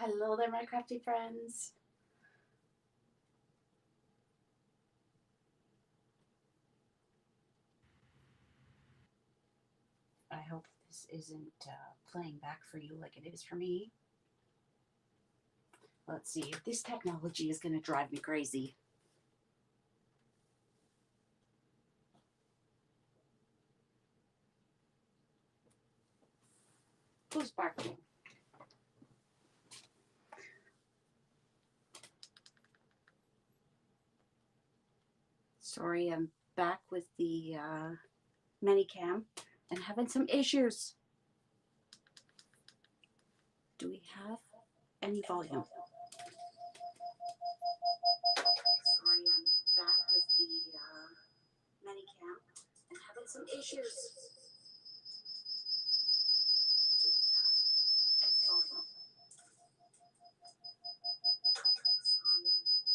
Hello there, my crafty friends. I hope this isn't playing back for you like it is for me. Let's see. This technology is going to drive me crazy. Who's barking? Sorry, I'm back with the Minicam and having some issues. Do we have any volume? Sorry, I'm back with the Minicam and having some issues. Do we have any volume? Sorry, I'm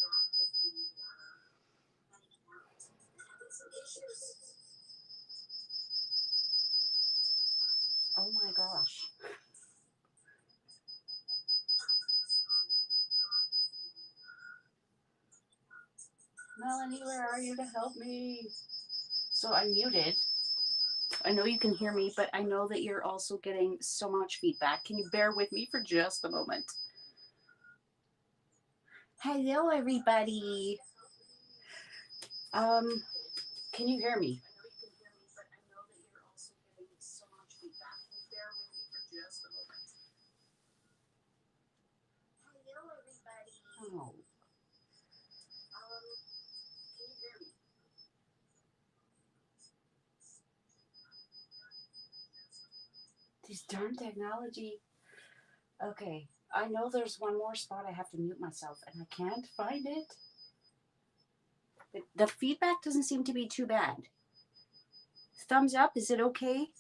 back with the Minicam and having some issues. Oh my gosh. Melanie, where are you to help me? So I'm muted. I know you can hear me, but I know that you're also getting so much feedback. Can you bear with me for just a moment? Hello, everybody. Can you hear me? Oh. These darn technology. Okay, I know there's one more spot I have to mute myself, and I can't find it. The feedback doesn't seem to be too bad. Thumbs up, is it okay?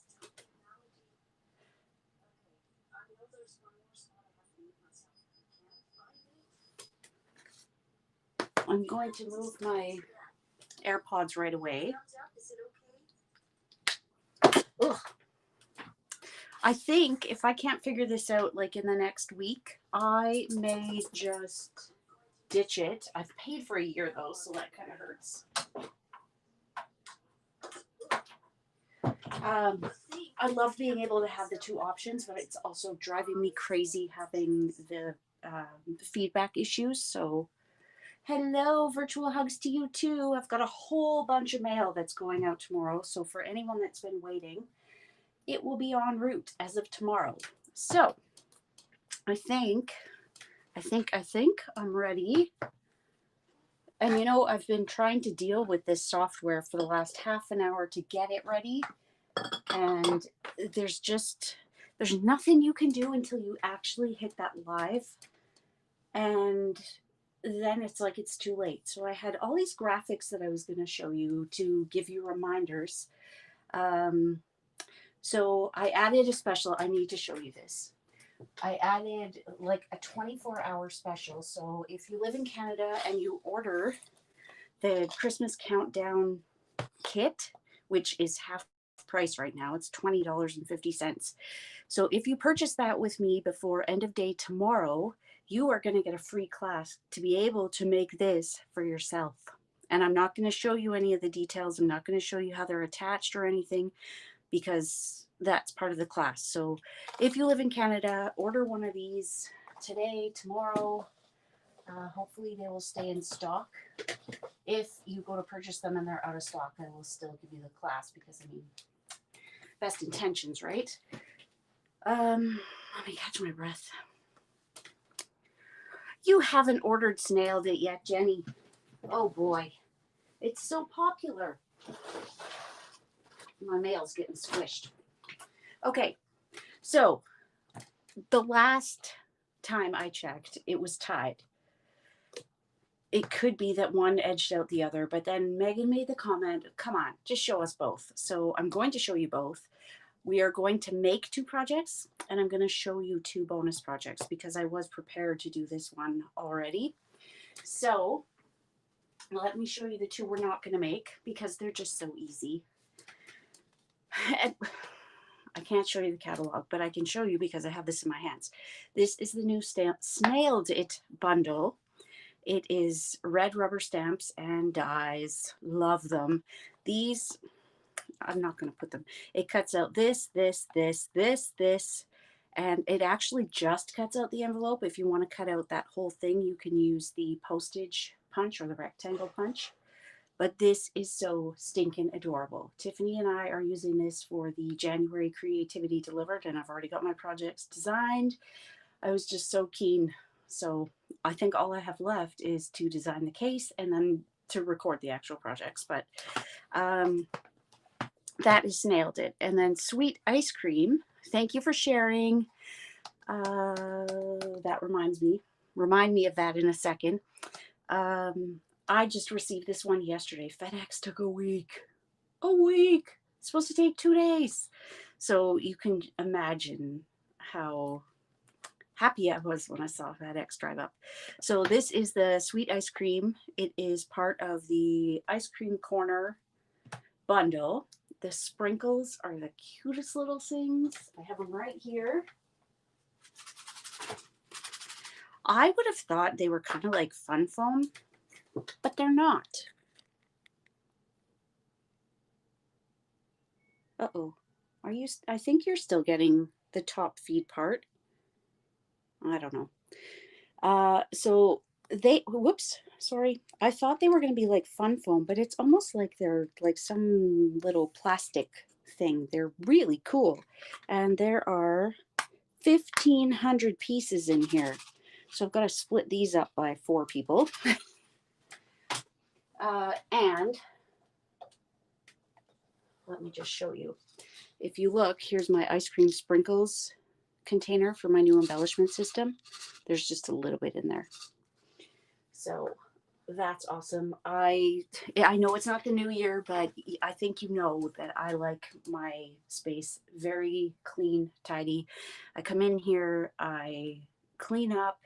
I'm going to move my AirPods right away. Ugh. I think if I can't figure this out like in the next week, I may just ditch it. I've paid for a year though, so that kind of hurts. I love being able to have the two options, but it's also driving me crazy having the feedback issues. So, hello, virtual hugs to you too. I've got a whole bunch of mail that's going out tomorrow. So, for anyone that's been waiting, it will be en route as of tomorrow. So, I think I'm ready. And you know, I've been trying to deal with this software for the last half an hour to get it ready. And there's nothing you can do until you actually hit that live. And then it's like it's too late. So I had all these graphics that I was going to show you to give you reminders. So I added a special. I need to show you this. I added like a 24-hour special. So if you live in Canada and you order the Christmas countdown kit, which is half price right now, it's $20.50. So if you purchase that with me before end of day tomorrow, you are going to get a free class to be able to make this for yourself. And I'm not going to show you any of the details. I'm not going to show you how they're attached or anything because that's part of the class. So if you live in Canada, order one of these today, tomorrow. Hopefully they will stay in stock. If you go to purchase them and they're out of stock, I will still give you the class because, I mean, best intentions, right? Let me catch my breath. You haven't ordered Snailed it yet, Jenny. Oh boy, it's so popular. My mail's getting squished. Okay, so the last time I checked, it was tied. It could be that one edged out the other, but then Megan made the comment, come on, just show us both. So I'm going to show you both. We are going to make 2 projects, and I'm going to show you 2 bonus projects because I was prepared to do this one already. So let me show you the 2 we're not going to make because they're just so easy. And I can't show you the catalog, but I can show you because I have this in my hands. This is the new Snailed It bundle. It is red rubber stamps and dies. Love them. These, I'm not going to put them. It cuts out this, and it actually just cuts out the envelope. If you want to cut out that whole thing, you can use the postage punch or the rectangle punch. But this is so stinking adorable. Tiffany and I are using this for the January Creativity Delivered, and I've already got my projects designed. I was just so keen. So I think all I have left is to design the case and then to record the actual projects. But that is Snailed It. And then Sweet Ice Cream. Thank you for sharing. That reminds me. Remind me of that in a second. I just received this one yesterday. FedEx took a week. A week. It's supposed to take 2 days. So you can imagine how happy I was when I saw FedEx drive up. So this is the Sweet Ice Cream. It is part of the Ice Cream Corner bundle. The sprinkles are the cutest little things. I have them right here. I would have thought they were kind of like fun foam, but they're not. Uh-oh. Are you? I think you're still getting the top feed part. I don't know. So they, whoops, sorry. I thought they were going to be like fun foam, but it's almost like they're like some little plastic thing. They're really cool. And there are 1,500 pieces in here. So I've got to split these up by 4 people. And let me just show you. If you look, here's my ice cream sprinkles container for my new embellishment system. There's just a little bit in there. So that's awesome. I know it's not the new year, but I think you know that I like my space very clean, tidy. I come in here, I clean up,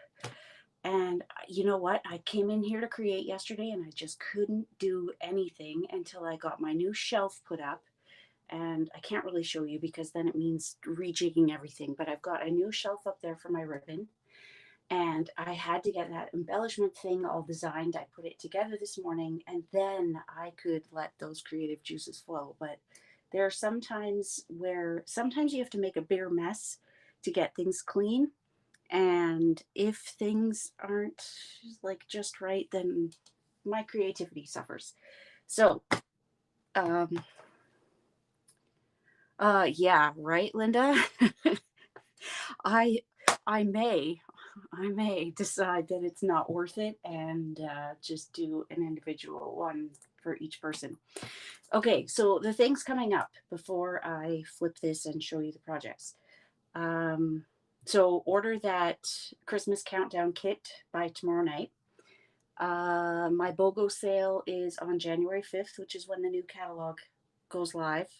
and you know what? I came in here to create yesterday and I just couldn't do anything until I got my new shelf put up. And I can't really show you because then it means rejigging everything, but I've got a new shelf up there for my ribbon. And I had to get that embellishment thing all designed. I put it together this morning and then I could let those creative juices flow. But there are some times where sometimes you have to make a bigger mess to get things clean. And if things aren't like just right, then my creativity suffers. So, yeah, right, Linda? I may decide that it's not worth it and just do an individual one for each person. Okay, so the things coming up before I flip this and show you the projects. So order that Christmas countdown kit by tomorrow night. My BOGO sale is on January 5th, which is when the new catalog goes live.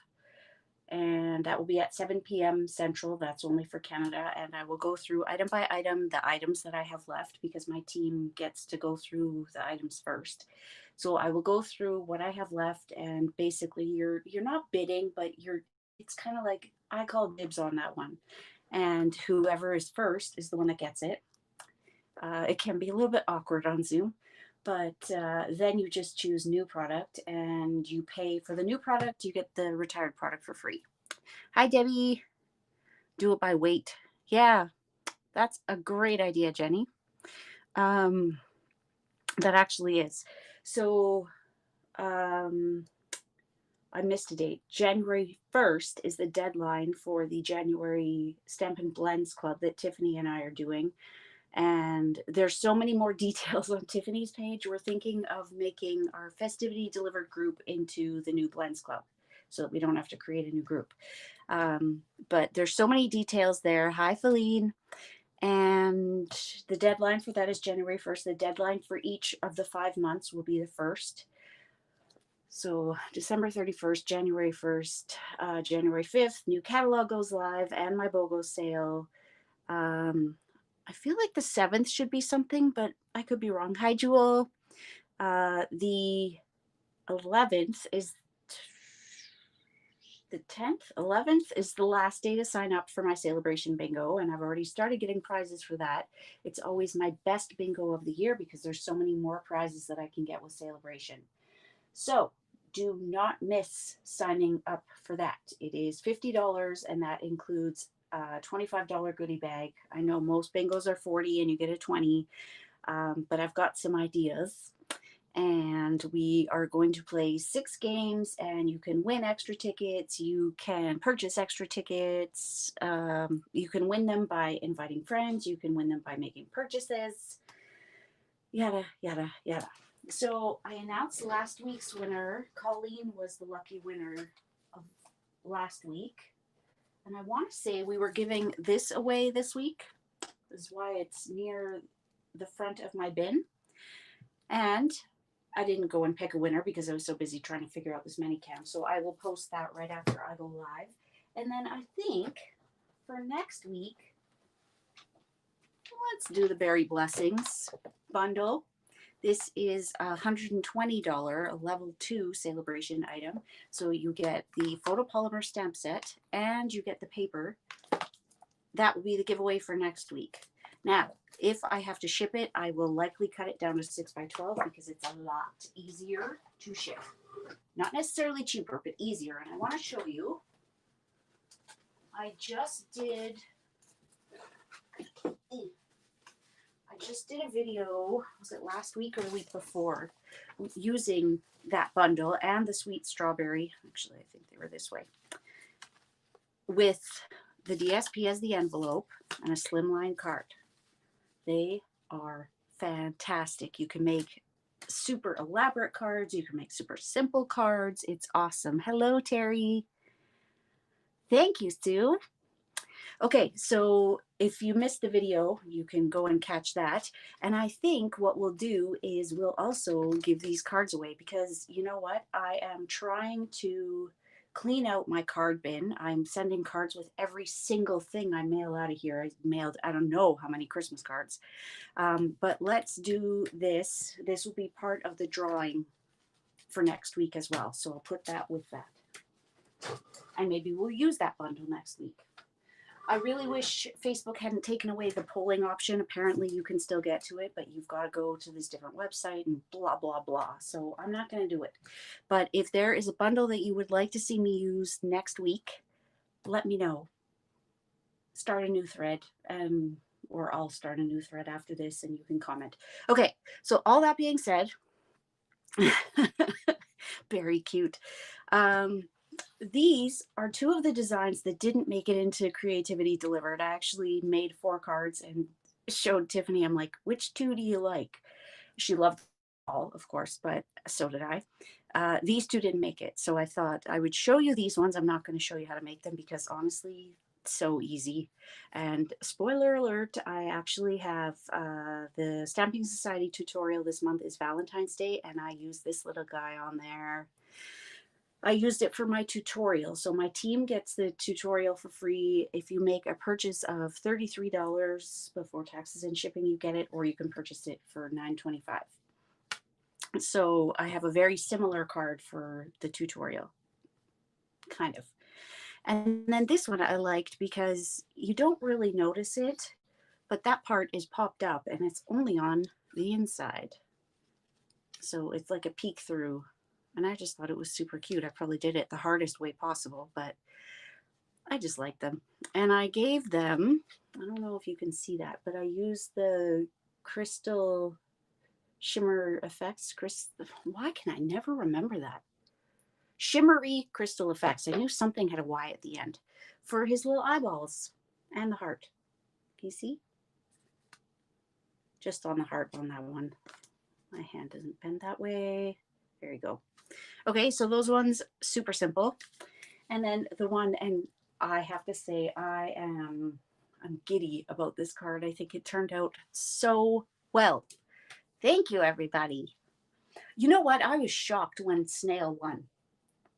And that will be at 7 p.m. Central. That's only for Canada. And I will go through item by item the items that I have left because my team gets to go through the items first. So I will go through what I have left, and basically you're not bidding, but it's kind of like I call dibs on that one. And whoever is first is the one that gets it. It can be a little bit awkward on Zoom, but then you just choose new product and you pay for the new product. You get the retired product for free. Hi, Debbie. Do it by weight. Yeah, that's a great idea, Jenny. That actually is. So I missed a date. January 1st is the deadline for the January Stamp and Blends Club that Tiffany and I are doing. And there's so many more details on Tiffany's page. We're thinking of making our festivity delivered group into the new Blends Club so that we don't have to create a new group. But there's so many details there. Hi, Feline. And the deadline for that is January 1st. The deadline for each of the 5 months will be the 1st. So December 31st, January 1st, January 5th, new catalog goes live and my BOGO sale. I feel like the 7th should be something, but I could be wrong. Hi, Jewel. The 11th is the 10th, 11th is the last day to sign up for my celebration bingo, and I've already started getting prizes for that. It's always my best bingo of the year because there's so many more prizes that I can get with celebration. So do not miss signing up for that. It is $50 and that includes a $25 goodie bag. I know most bingos are 40 and you get a 20, but I've got some ideas. And we are going to play 6 games, and you can win extra tickets. You can purchase extra tickets. You can win them by inviting friends. You can win them by making purchases. Yada, yada, yada. So I announced last week's winner. Colleen was the lucky winner of last week. And I want to say we were giving this away this week. This is why it's near the front of my bin. And I didn't go and pick a winner because I was so busy trying to figure out this Minicam. So I will post that right after I go live. And then I think for next week, let's do the Berry Blessings bundle. This is a $120, a level 2 celebration item. So you get the photopolymer stamp set and you get the paper. That will be the giveaway for next week. Now, if I have to ship it, I will likely cut it down to 6x12 because it's a lot easier to ship. Not necessarily cheaper, but easier. And I want to show you. I just did a video, was it last week or the week before, using that bundle and the sweet strawberry. Actually, I think they were this way. With the DSP as the envelope and a slimline card. They are fantastic. You can make super elaborate cards. You can make super simple cards. It's awesome. Hello, Terry. Thank you, Sue. Okay, so if you missed the video, you can go and catch that. And I think what we'll do is we'll also give these cards away because you know what? I am trying to clean out my card bin. I'm sending cards with every single thing I mail out of here. I mailed, I don't know how many Christmas cards. But let's do this. This will be part of the drawing for next week as well. So I'll put that with that. And maybe we'll use that bundle next week. I really wish Facebook hadn't taken away the polling option. Apparently you can still get to it, but you've got to go to this different website and blah, blah, blah. So I'm not going to do it. But if there is a bundle that you would like to see me use next week, let me know. Start a new thread, or I'll start a new thread after this and you can comment. Okay, so all that being said, very cute. These are 2 of the designs that didn't make it into Creativity Delivered. I actually made 4 cards and showed Tiffany. I'm like, which 2 do you like? She loved them all, of course, but so did I. These 2 didn't make it. So I thought I would show you these ones. I'm not going to show you how to make them because honestly, it's so easy. And spoiler alert, I actually have the Stamping Society tutorial this month is Valentine's Day, and I use this little guy on there. I used it for my tutorial. So my team gets the tutorial for free. If you make a purchase of $33 before taxes and shipping, you get it, or you can purchase it for $9.25. So I have a very similar card for the tutorial, kind of. And then this one I liked because you don't really notice it, but that part is popped up and it's only on the inside. So it's like a peek through. And I just thought it was super cute. I probably did it the hardest way possible, but I just like them. And I gave them, I don't know if you can see that, but I used the Crystal Shimmer Effects. Why can I never remember that? Shimmery Crystal Effects. I knew something had a Y at the end for his little eyeballs and the heart. Can you see? Just on the heart on that one. My hand doesn't bend that way. There you go. Okay, so those ones, super simple. And then the one, and I have to say, I'm giddy about this card. I think it turned out so well. Thank you, everybody. You know what? I was shocked when Snail won.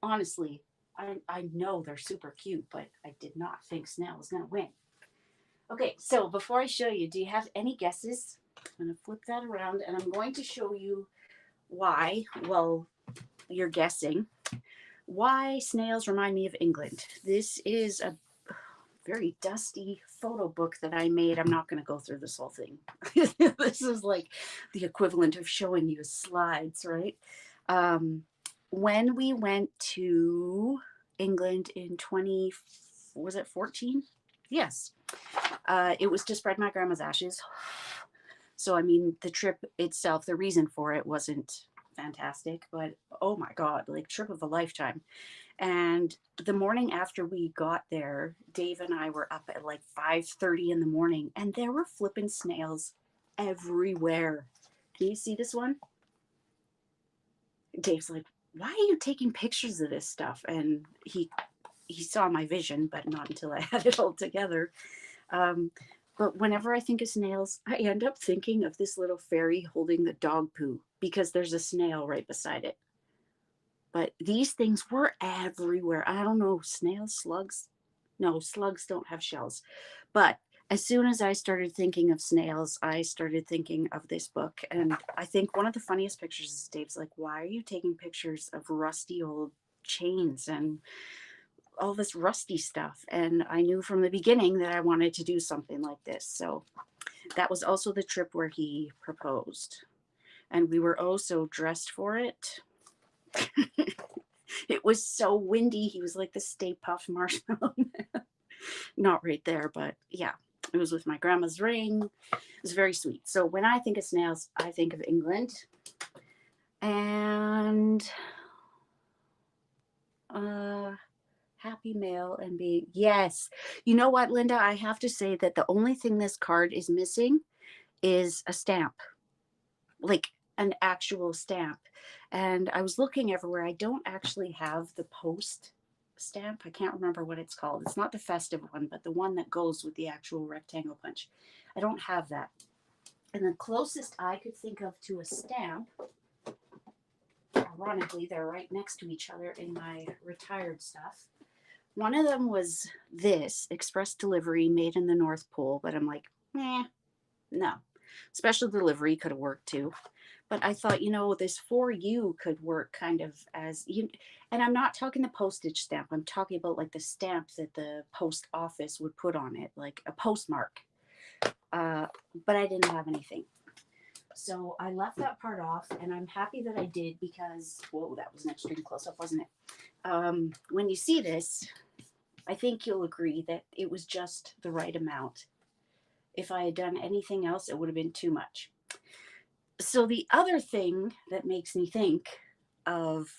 Honestly, I know they're super cute, but I did not think Snail was going to win. Okay, so before I show you, do you have any guesses? I'm going to flip that around, and I'm going to show you why, well, you're guessing. Why snails remind me of England. This is a very dusty photo book that I made. I'm not going to go through this whole thing. This is like the equivalent of showing you slides, right? When we went to England in 14? Yes. It was to spread my grandma's ashes. So, I mean, the trip itself, the reason for it wasn't fantastic, but oh my God, like trip of a lifetime. And the morning after we got there, Dave and I were up at like 5:30 in the morning, and there were flipping snails everywhere. Can you see this one? Dave's like, why are you taking pictures of this stuff? And he saw my vision, but not until I had it all together. But whenever I think of snails, I end up thinking of this little fairy holding the dog poo because there's a snail right beside it. But these things were everywhere. I don't know, snails, slugs? No, slugs don't have shells. But as soon as I started thinking of snails, I started thinking of this book. And I think one of the funniest pictures is Dave's like, why are you taking pictures of rusty old chains and all this rusty stuff? And I knew from the beginning that I wanted to do something like this. So that was also the trip where he proposed. And we were also dressed for it. It was so windy. He was like the Stay Puft Marshmallow Man. Not right there, but yeah, it was with my grandma's ring. It was very sweet. So when I think of snails, I think of England. And happy mail and being, yes. You know what, Linda? I have to say that the only thing this card is missing is a stamp, like an actual stamp. And I was looking everywhere. I don't actually have the post stamp. I can't remember what it's called. It's not the festive one, but the one that goes with the actual rectangle punch. I don't have that. And the closest I could think of to a stamp, ironically, they're right next to each other in my retired stuff. One of them was this express delivery made in the North Pole, but I'm like, no. Special delivery could have worked too. But I thought, you know, this for you could work kind of as you, and I'm not talking the postage stamp. I'm talking about like the stamp that the post office would put on it, like a postmark. But I didn't have anything. So I left that part off, and I'm happy that I did because, whoa, that was an extreme close up, wasn't it? When you see this, I think you'll agree that it was just the right amount. If I had done anything else, it would have been too much. So the other thing that makes me think of,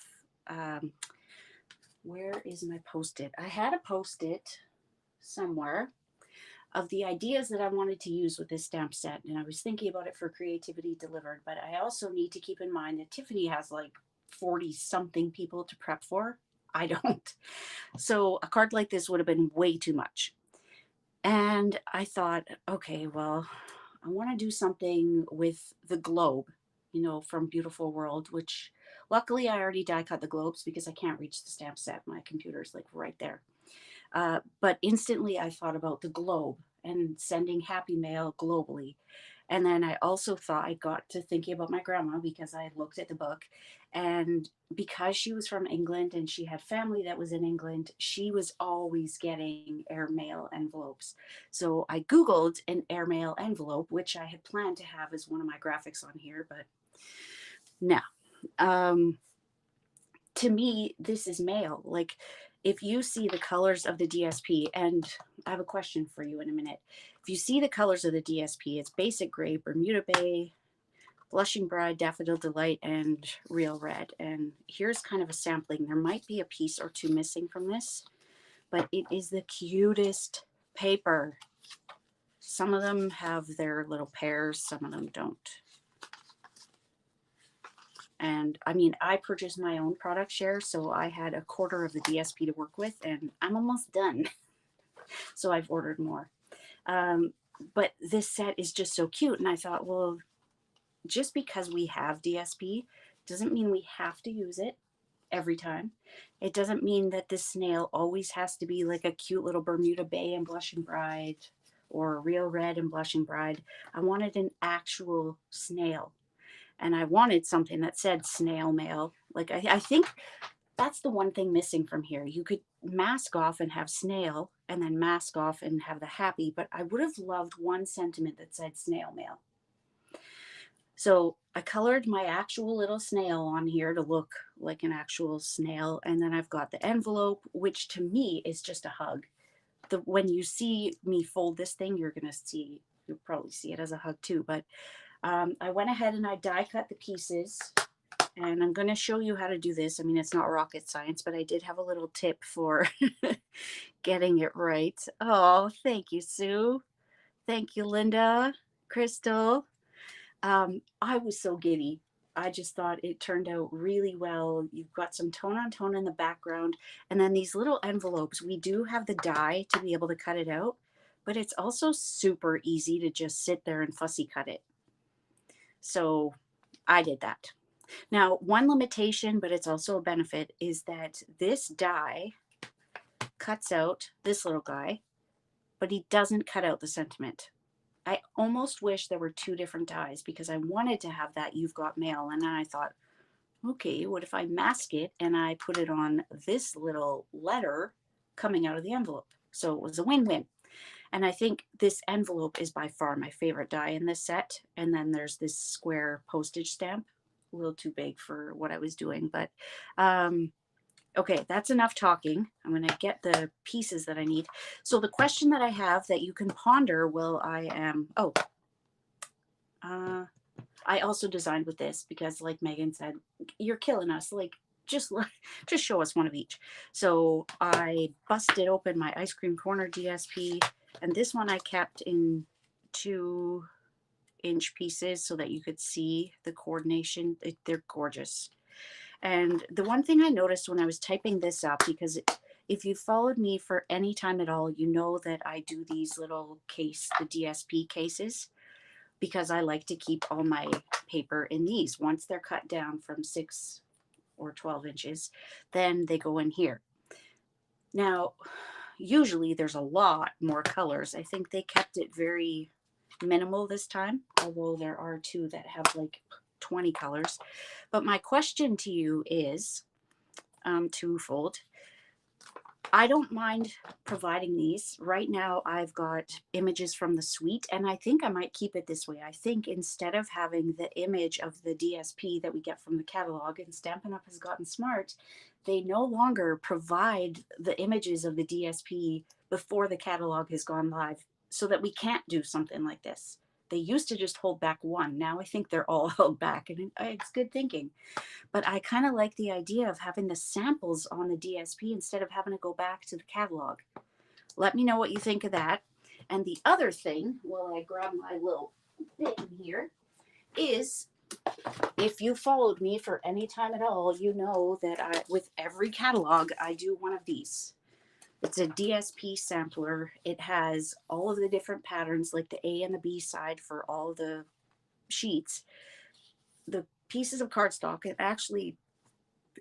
where is my Post-it? I had a Post-it somewhere of the ideas that I wanted to use with this stamp set. And I was thinking about it for Creativity Delivered, but I also need to keep in mind that Tiffany has like 40 something people to prep for. I don't. So a card like this would have been way too much. And I thought, okay, well, I want to do something with the globe, you know, from Beautiful World, which luckily I already die cut the globes because I can't reach the stamp set. My computer's like right there. But instantly I thought about the globe and sending happy mail globally. And then I also thought, I got to thinking about my grandma because I looked at the book, and because she was from England and she had family that was in England, she was always getting airmail envelopes. So I Googled an airmail envelope, which I had planned to have as one of my graphics on here, but no. To me, this is mail. Like, if you see the colors of the DSP, and I have a question for you in a minute. If you see the colors of the DSP, it's Basic Gray, Bermuda Bay, Blushing Bride, Daffodil Delight, and Real Red. And here's kind of a sampling. There might be a piece or two missing from this, but it is the cutest paper. Some of them have their little pairs, some of them don't. And I mean, I purchased my own product share, so I had a quarter of the DSP to work with, and I'm almost done. So I've ordered more. But this set is just so cute. And I thought, well, just because we have DSP doesn't mean we have to use it every time. It doesn't mean that this snail always has to be like a cute little Bermuda Bay and Blushing Bride or Real Red and Blushing Bride. I wanted an actual snail. And I wanted something that said snail mail. Like, I think that's the one thing missing from here. You could mask off and have snail and then mask off and have the happy, but I would have loved one sentiment that said snail mail. So I colored my actual little snail on here to look like an actual snail. And then I've got the envelope, which to me is just a hug. When you see me fold this thing, you'll probably see it as a hug too. But I went ahead and I die cut the pieces. And I'm going to show you how to do this. I mean, it's not rocket science, but I did have a little tip for getting it right. Oh, thank you, Sue. Thank you, Linda, Crystal. I was so giddy. I just thought it turned out really well. You've got some tone on tone in the background. And then these little envelopes, we do have the die to be able to cut it out, but it's also super easy to just sit there and fussy cut it. So I did that. Now, one limitation, but it's also a benefit, is that this die cuts out this little guy, but he doesn't cut out the sentiment. I almost wish there were two different dies because I wanted to have that "You've Got Mail," and then I thought, okay, what if I mask it and I put it on this little letter coming out of the envelope? So it was a win-win. And I think this envelope is by far my favorite die in this set. And then there's this square postage stamp, a little too big for what I was doing, but okay, that's enough talking. I'm going to get the pieces that I need. So the question that I have that you can ponder while I am, I also designed with this because, like Megan said, you're killing us. Like, just show us one of each. So I busted open my Ice Cream Corner DSP, and this one I kept in 2-inch pieces so that you could see the coordination. They're gorgeous. And the one thing I noticed when I was typing this up, because if you followed me for any time at all, you know that I do these little the DSP cases, because I like to keep all my paper in these. Once they're cut down from 6 or 12 inches, then they go in here. Now, usually there's a lot more colors. I think they kept it very minimal this time, although there are two that have like 20 colors. But my question to you is twofold. I don't mind providing these. Right now I've got images from the suite, and I think I might keep it this way. I think instead of having the image of the DSP that we get from the catalog, and Stampin' Up! Has gotten smart, they no longer provide the images of the DSP before the catalog has gone live, so that we can't do something like this. They used to just hold back one. Now I think they're all held back, and it's good thinking. But I kind of like the idea of having the samples on the DSP instead of having to go back to the catalog. Let me know what you think of that. And the other thing, while I grab my little thing here, is if you followed me for any time at all, you know that with every catalog, I do one of these. It's a Dsp Sampler. It has all of the different patterns, like the A and the B side for all the sheets. The pieces of cardstock, it actually,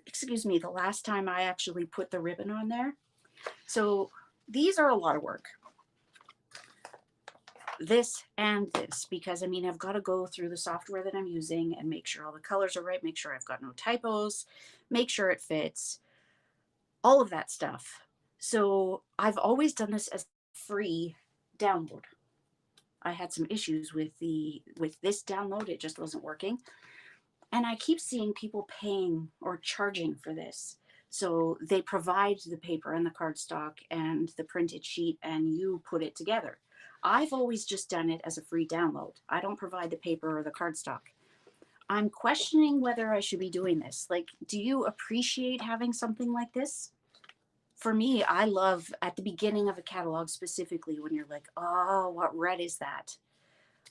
excuse me, the last time I actually put the ribbon on there. So these are a lot of work. This and this, because I mean, I've got to go through the software that I'm using and make sure all the colors are right, make sure I've got no typos, make sure it fits, all of that stuff. So I've always done this as free download. I had some issues with this download. It just wasn't working. And I keep seeing people paying or charging for this. So they provide the paper and the cardstock and the printed sheet, and you put it together. I've always just done it as a free download. I don't provide the paper or the cardstock. I'm questioning whether I should be doing this. Like, do you appreciate having something like this? For me, I love at the beginning of a catalog specifically when you're like, oh, what red is that?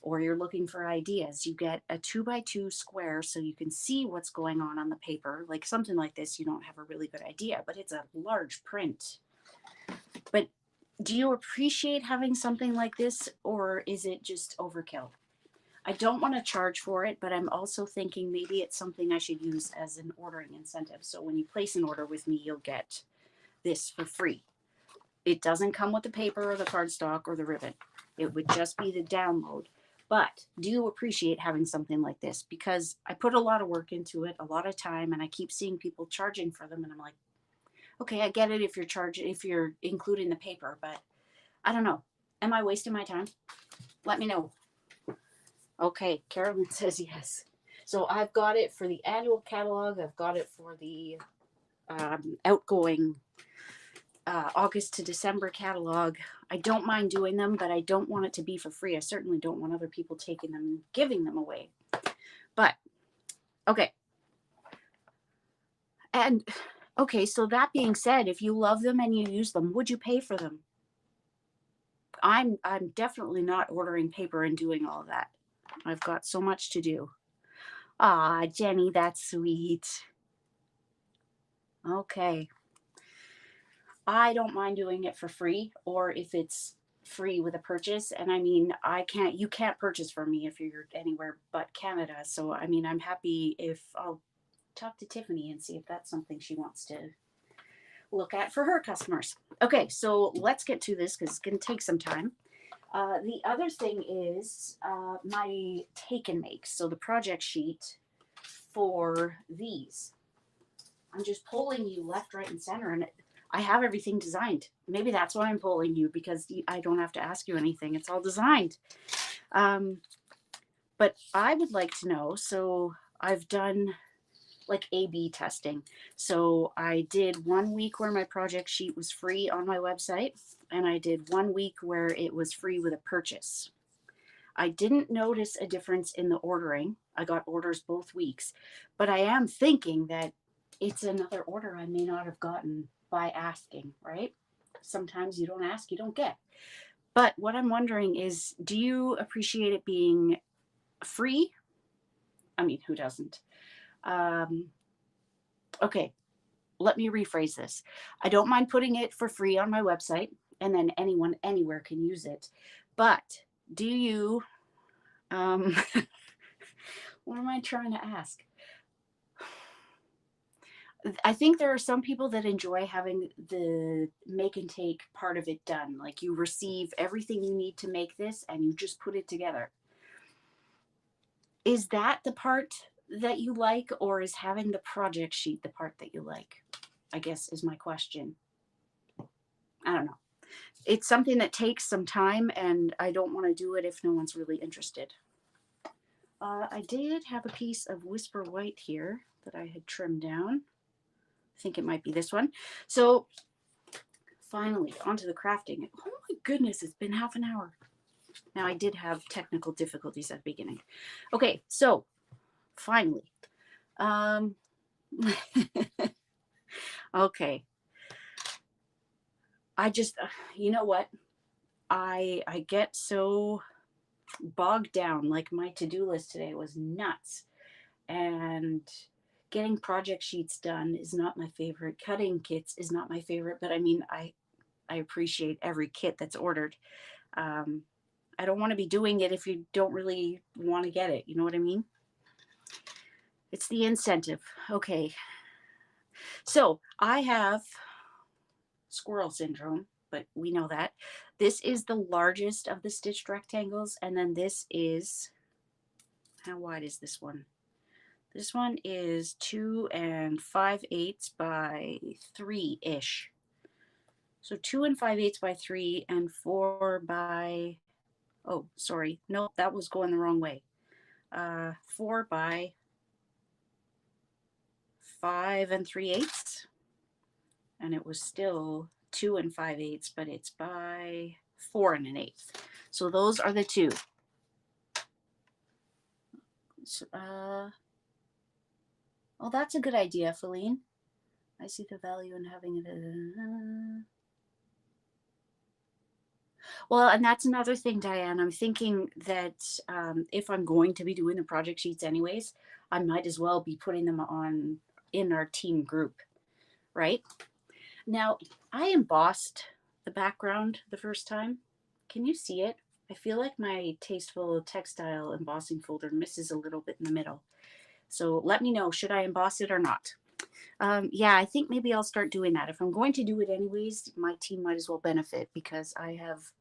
Or you're looking for ideas. You get a 2x2 square so you can see what's going on the paper. Like something like this, you don't have a really good idea, but it's a large print. But do you appreciate having something like this, or is it just overkill? I don't want to charge for it, but I'm also thinking maybe it's something I should use as an ordering incentive. So when you place an order with me, you'll get this for free. It doesn't come with the paper or the cardstock or the ribbon. It would just be the download. But do you appreciate having something like this? Because I put a lot of work into it, a lot of time, and I keep seeing people charging for them. And I'm like, okay, I get it if you're including the paper, but I don't know. Am I wasting my time? Let me know. Okay, Carolyn says yes. So I've got it for the annual catalog. I've got it for the outgoing August to December catalog. I don't mind doing them, but I don't want it to be for free. I certainly don't want other people taking them and giving them away. But, okay. And, okay, so that being said, if you love them and you use them, would you pay for them? I'm definitely not ordering paper and doing all of that. I've got so much to do. Ah, Jenny, that's sweet. Okay. I don't mind doing it for free, or if it's free with a purchase. And I mean, you can't purchase from me if you're anywhere but Canada. So, I mean, I'm happy if I'll talk to Tiffany and see if that's something she wants to look at for her customers. Okay, so let's get to this because it's going to take some time. The other thing is my take and make. So the project sheet for these. I'm just polling you left, right, and center, and I have everything designed. Maybe that's why I'm polling you, because I don't have to ask you anything. It's all designed. But I would like to know, so I've done like A/B testing. So I did 1 week where my project sheet was free on my website, and I did 1 week where it was free with a purchase. I didn't notice a difference in the ordering. I got orders both weeks, but I am thinking that it's another order I may not have gotten by asking, right? Sometimes you don't ask, you don't get. But what I'm wondering is, do you appreciate it being free? I mean, who doesn't? Okay, let me rephrase this. I don't mind putting it for free on my website, and then anyone anywhere can use it. But do you, what am I trying to ask? I think there are some people that enjoy having the make and take part of it done. Like you receive everything you need to make this and you just put it together. Is that the part that you like, or is having the project sheet the part that you like? I guess is my question. I don't know. It's something that takes some time, and I don't want to do it if no one's really interested. I did have a piece of Whisper White here that I had trimmed down. I think it might be this one. So finally, onto the crafting. Oh my goodness, it's been half an hour. Now, I did have technical difficulties at the beginning. Okay, so finally. Okay. I just, you know what? I get so bogged down. Like my to-do list today was nuts. And getting project sheets done is not my favorite. Cutting kits is not my favorite, but I mean, I appreciate every kit that's ordered. I don't want to be doing it if you don't really want to get it. You know what I mean? It's the incentive. Okay. So I have squirrel syndrome, but we know that. This is the largest of the stitched rectangles. And then this is, how wide is this one? This one is 2 5/8 by 3-ish. So 2 5/8 by 3 and 4 by, oh, sorry. No, that was going the wrong way. 4 by 5 3/8. And it was still 2 5/8, but it's by 4 1/8. So those are the two. So, well, that's a good idea, Feline. I see the value in having it. Well, and that's another thing, Diane. I'm thinking that if I'm going to be doing the project sheets anyways, I might as well be putting them on in our team group, right? Now, I embossed the background the first time. Can you see it? I feel like my Tasteful Textile embossing folder misses a little bit in the middle. So let me know, should I emboss it or not? Yeah, I think maybe I'll start doing that. If I'm going to do it anyways, my team might as well benefit because I have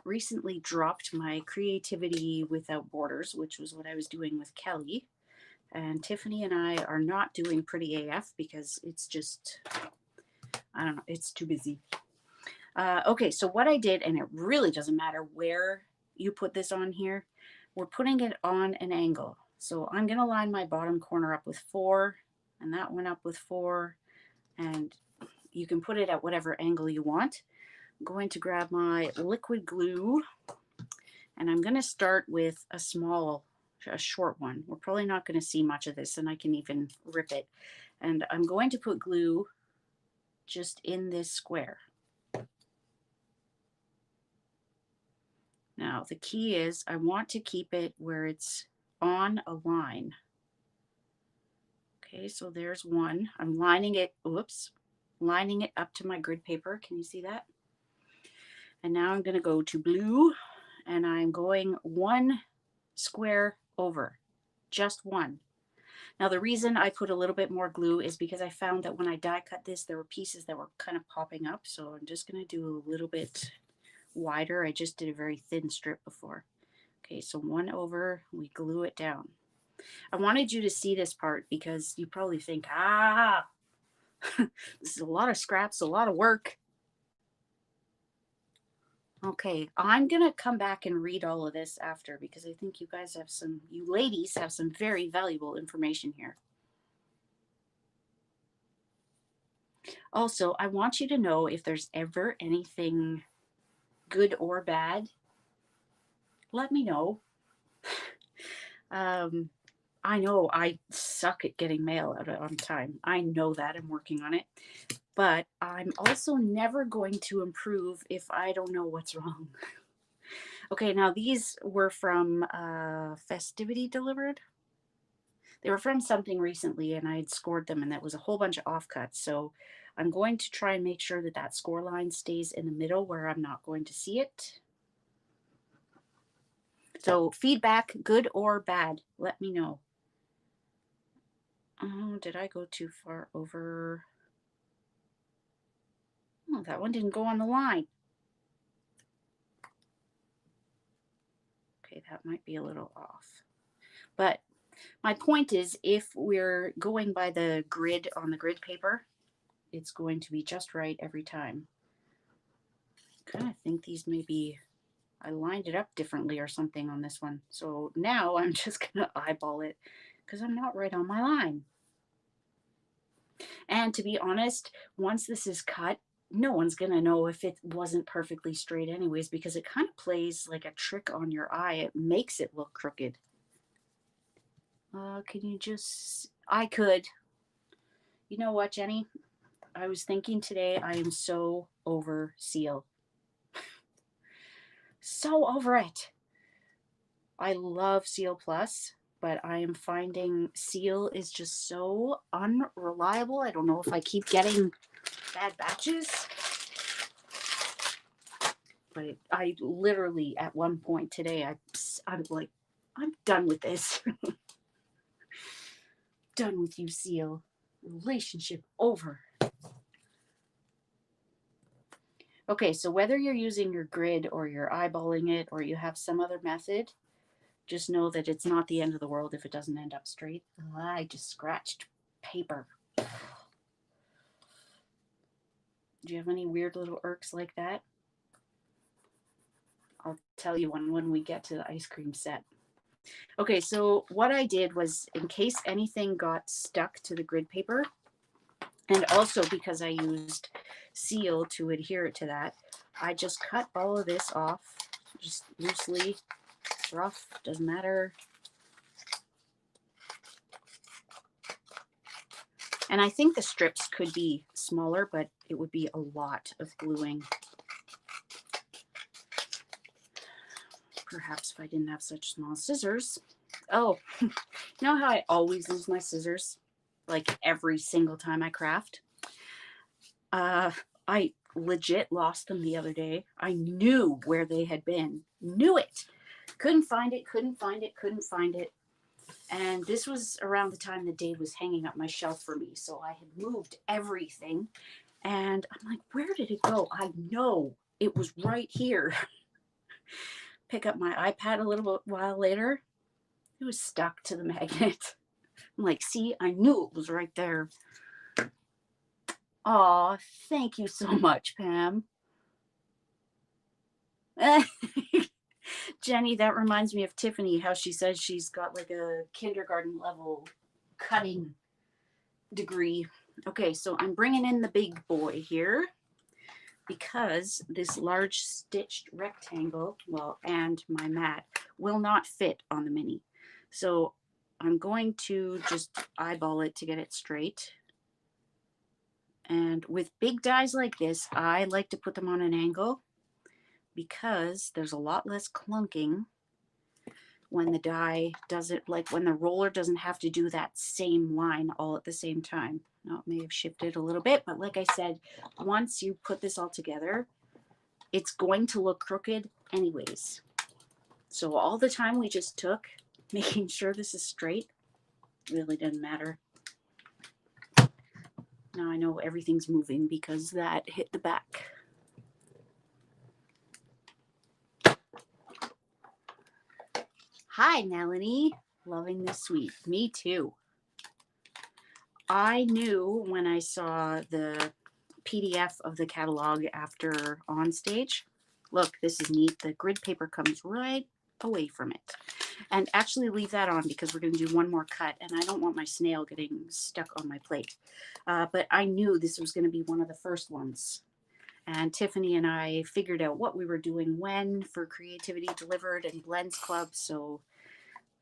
recently dropped my creativity without borders, which was what I was doing with Kelly. And Tiffany and I are not doing Pretty AF because it's just, I don't know, it's too busy. Okay, so what I did, and it really doesn't matter where you put this on here, we're putting it on an angle. So I'm going to line my bottom corner up with 4, and that one up with 4, and you can put it at whatever angle you want. I'm going to grab my liquid glue, and I'm going to start with a short one. We're probably not going to see much of this, and I can even rip it. And I'm going to put glue just in this square. Now, the key is I want to keep it where it's on a line. Okay, so there's one. I'm lining it, lining it up to my grid paper. Can you see that? And now I'm going to go to blue, and I'm going 1 square over, just 1. Now, the reason I put a little bit more glue is because I found that when I die cut this, there were pieces that were kind of popping up. So I'm just going to do a little bit wider. I just did a very thin strip before. Okay, so 1 over, we glue it down. I wanted you to see this part because you probably think, this is a lot of scraps, a lot of work. Okay, I'm going to come back and read all of this after because I think you guys have you ladies have some very valuable information here. Also, I want you to know if there's ever anything good or bad, let me know. I know I suck at getting mail out on time. I know that. I'm working on it. But I'm also never going to improve if I don't know what's wrong. Okay, now these were from Festivity Delivered. They were from something recently, and I had scored them, and that was a whole bunch of offcuts. So I'm going to try and make sure that that score line stays in the middle where I'm not going to see it. So feedback, good or bad, let me know. Oh, did I go too far over? Oh, that one didn't go on the line. Okay, that might be a little off. But my point is, if we're going by the grid on the grid paper, it's going to be just right every time. I kind of think these maybe, I lined it up differently or something on this one. So now I'm just going to eyeball it because I'm not right on my line. And to be honest, once this is cut, no one's going to know if it wasn't perfectly straight anyways, because it kind of plays like a trick on your eye. It makes it look crooked. Can you just, I could. You know what, Jenny? I was thinking today, I am so over Seal. So over it. I love Seal Plus, but I am finding Seal is just so unreliable. I don't know if I keep getting bad batches. But I literally, at one point today, I'm like, I'm done with this. Done with you, Seal. Relationship over. Okay, so whether you're using your grid or you're eyeballing it or you have some other method, just know that it's not the end of the world if it doesn't end up straight. I just scratched paper. Do you have any weird little irks like that? I'll tell you one when we get to the ice cream set. Okay, so what I did was, in case anything got stuck to the grid paper, and also because I used Seal to adhere it to that, I just cut all of this off, just loosely, rough, doesn't matter. And I think the strips could be smaller, but it would be a lot of gluing. Perhaps if I didn't have such small scissors. Oh, you know how I always lose my scissors? Like every single time I craft? I legit lost them the other day. I knew where they had been. Knew it. Couldn't find it, couldn't find it, couldn't find it. And this was around the time that Dave was hanging up my shelf for me. So I had moved everything. And I'm like, where did it go? I know it was right here. pick up my iPad a little while later. It was stuck to the magnet. I'm like, see, I knew it was right there. Aw, thank you so much, Pam. Jenny, that reminds me of Tiffany, how she says she's got like a kindergarten level cutting degree. Okay, so I'm bringing in the big boy here because this large stitched rectangle, well, and my mat will not fit on the Mini. So I'm going to just eyeball it to get it straight. And with big dies like this, I like to put them on an angle because there's a lot less clunking when the die doesn't, like when the roller doesn't have to do that same line all at the same time. Now it may have shifted a little bit, but like I said, once you put this all together, it's going to look crooked anyways. So all the time we just took making sure this is straight really didn't matter. Now I know everything's moving because that hit the back. Hi, Melanie. Loving this sweet. Me too. I knew when I saw the PDF of the catalog after on stage. Look, this is neat. The grid paper comes right away from it. And actually leave that on because we're going to do one more cut and I don't want my snail getting stuck on my plate. But I knew this was going to be one of the first ones. And Tiffany and I figured out what we were doing when for Creativity Delivered and Blends Club. So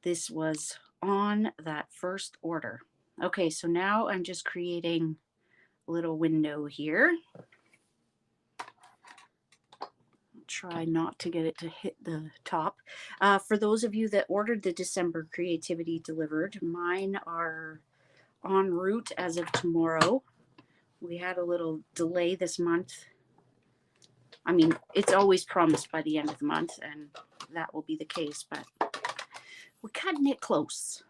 this was on that first order. Okay, so now I'm just creating a little window here. Try not to get it to hit the top. For those of you that ordered the December Creativity Delivered, mine are en route as of tomorrow. We had a little delay this month. I mean, it's always promised by the end of the month, and that will be the case, but we're cutting it close.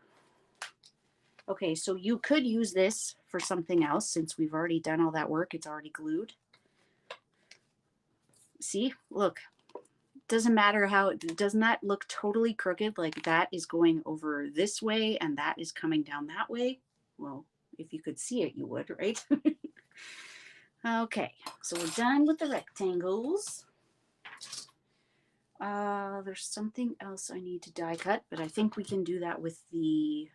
Okay, so you could use this for something else since we've already done all that work. It's already glued. See, look, doesn't matter how, doesn't that look totally crooked? Like that is going over this way and that is coming down that way. Well, if you could see it, you would, right? Okay, so we're done with the rectangles. There's something else I need to die cut, but I think we can do that with the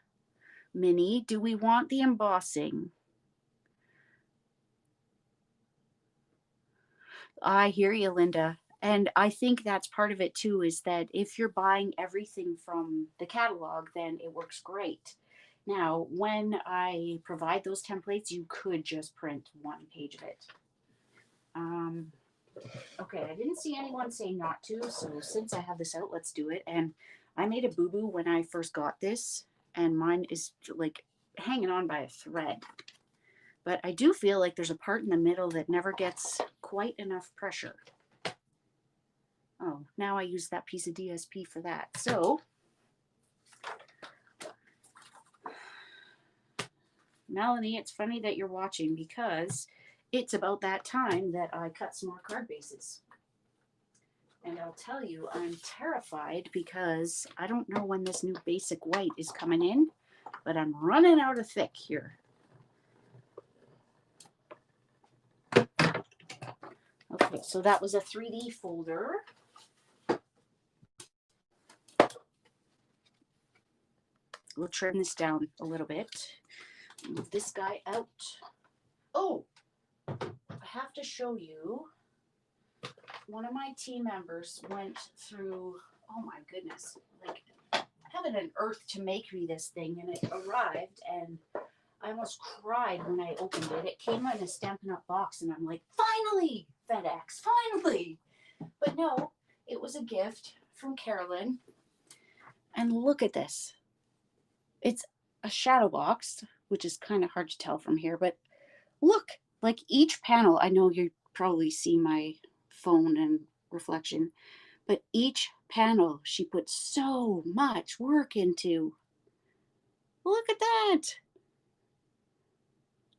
Mini. Do we want the embossing? I hear you, Linda. And I think that's part of it too, is that if you're buying everything from the catalog, then it works great. Now, when I provide those templates, you could just print one page of it. Okay, I didn't see anyone say not to, so since I have this out, let's do it. And I made a boo-boo when I first got this, and mine is like hanging on by a thread. But I do feel like there's a part in the middle that never gets quite enough pressure. Oh, now I use that piece of DSP for that. So, Melanie, it's funny that you're watching because it's about that time that I cut some more card bases. And I'll tell you, I'm terrified because I don't know when this new basic white is coming in, but I'm running out of thick here. Okay, so that was a 3D folder. We'll trim this down a little bit. Move this guy out. Oh, I have to show you. One of my team members went through, oh my goodness, like heaven and earth to make me this thing, and it arrived, and I almost cried when I opened it. It came in a Stampin' Up! Box, and I'm like, finally, FedEx, finally. But no, it was a gift from Carolyn. And look at this. It's a shadow box, which is kind of hard to tell from here, but look, like each panel, I know you probably see my phone and reflection, but each panel she put so much work into. Look at that.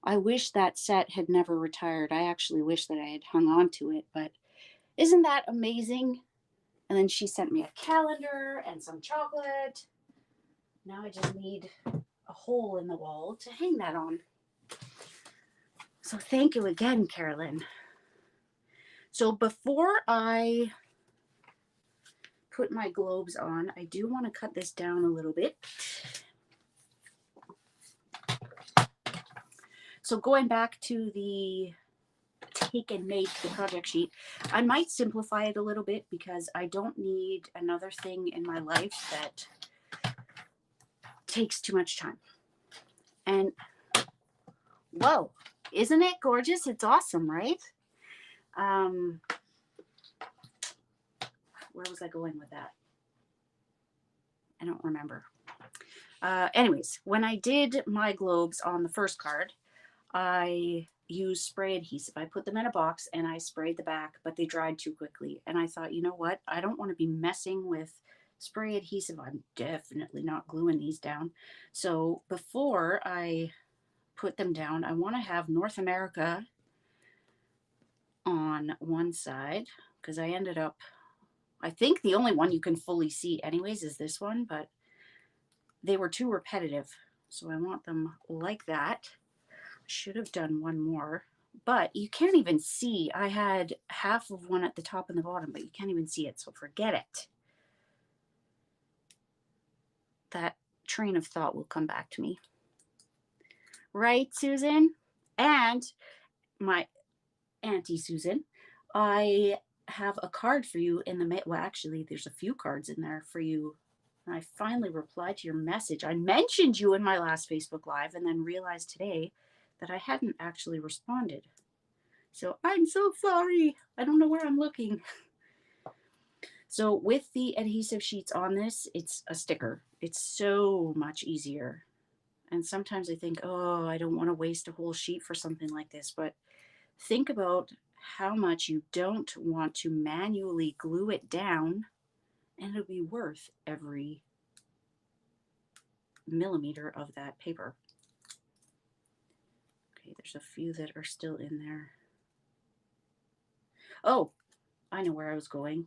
I wish that set had never retired. I actually wish that I had hung on to it, but isn't that amazing? And then she sent me a calendar and some chocolate. Now I just need a hole in the wall to hang that on. So thank you again, Carolyn. So before I put my globes on, I do want to cut this down a little bit. So going back to the take and make the project sheet, I might simplify it a little bit because I don't need another thing in my life that takes too much time. And whoa, isn't it gorgeous? It's awesome, right? Where was I going with that? I don't remember. Anyways, when I did my globes on the first card, I used spray adhesive. I put them in a box and I sprayed the back, but they dried too quickly. And I thought, you know what? I don't want to be messing with spray adhesive. I'm definitely not gluing these down. So before I put them down, I want to have North America on one side because I ended up, I think the only one you can fully see anyways is this one, but they were too repetitive. So I want them like that. Should have done one more, but you can't even see. I had half of one at the top and the bottom, but you can't even see it, so forget it. That train of thought will come back to me. Right, Susan? And my Auntie Susan, I have a card for you in the mail. Well, actually, there's a few cards in there for you. I finally replied to your message. I mentioned you in my last Facebook Live and then realized today that I hadn't actually responded. So I'm so sorry. I don't know where I'm looking. So with the adhesive sheets on this, it's a sticker. It's so much easier. And sometimes I think, oh, I don't want to waste a whole sheet for something like this. But think about how much you don't want to manually glue it down, and it'll be worth every millimeter of that paper. Okay, there's a few that are still in there. Oh, I know where I was going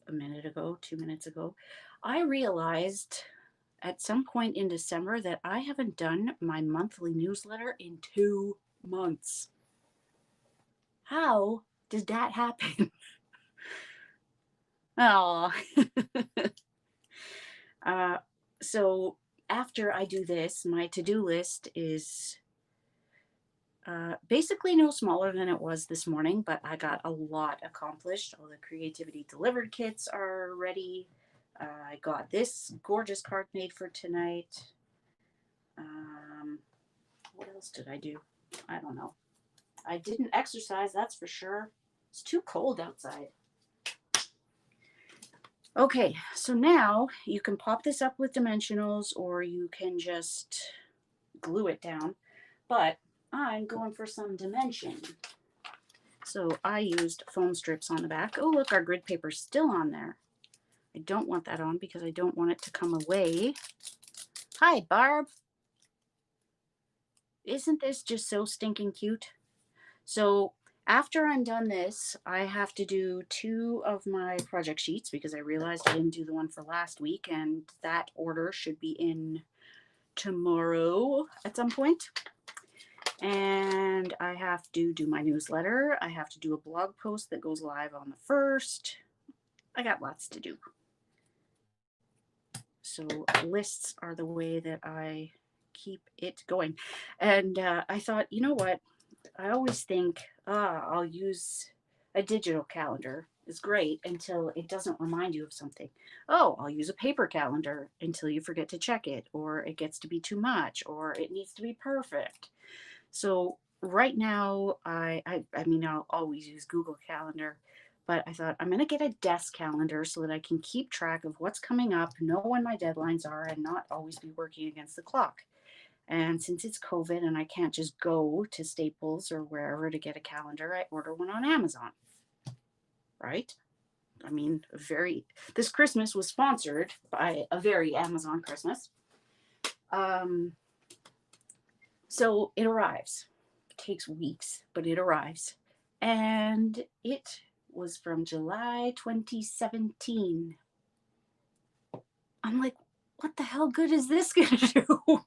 a minute ago, 2 minutes ago. I realized at some point in December that I haven't done my monthly newsletter in 2 months. How did that happen? Oh. So after I do this, my to-do list is basically no smaller than it was this morning, but I got a lot accomplished. All the creativity delivered kits are ready. I got this gorgeous card made for tonight. What else did I do? I don't know. I didn't exercise, that's for sure. It's too cold outside. Okay, so now you can pop this up with dimensionals or you can just glue it down, but I'm going for some dimension. So I used foam strips on the back. Oh, look, our grid paper's still on there. I don't want that on because I don't want it to come away. Hi, Barb. Isn't this just so stinking cute? So after I'm done this, I have to do 2 of my project sheets because I realized I didn't do the one for last week, and that order should be in tomorrow at some point. And I have to do my newsletter. I have to do a blog post that goes live on the 1st. I got lots to do. So lists are the way that I keep it going. And I thought, you know what? I always think, I'll use a digital calendar. It's great until it doesn't remind you of something. Oh, I'll use a paper calendar until you forget to check it, or it gets to be too much, or it needs to be perfect. So right now, I mean, I'll always use Google Calendar, but I thought I'm going to get a desk calendar so that I can keep track of what's coming up, know when my deadlines are, and not always be working against the clock. And since it's COVID and I can't just go to Staples or wherever to get a calendar, I order one on Amazon, right? I mean, this Christmas was sponsored by a very Amazon Christmas. So it arrives. It takes weeks, but it arrives. And it was from July 2017. I'm like, what the hell good is this going to do?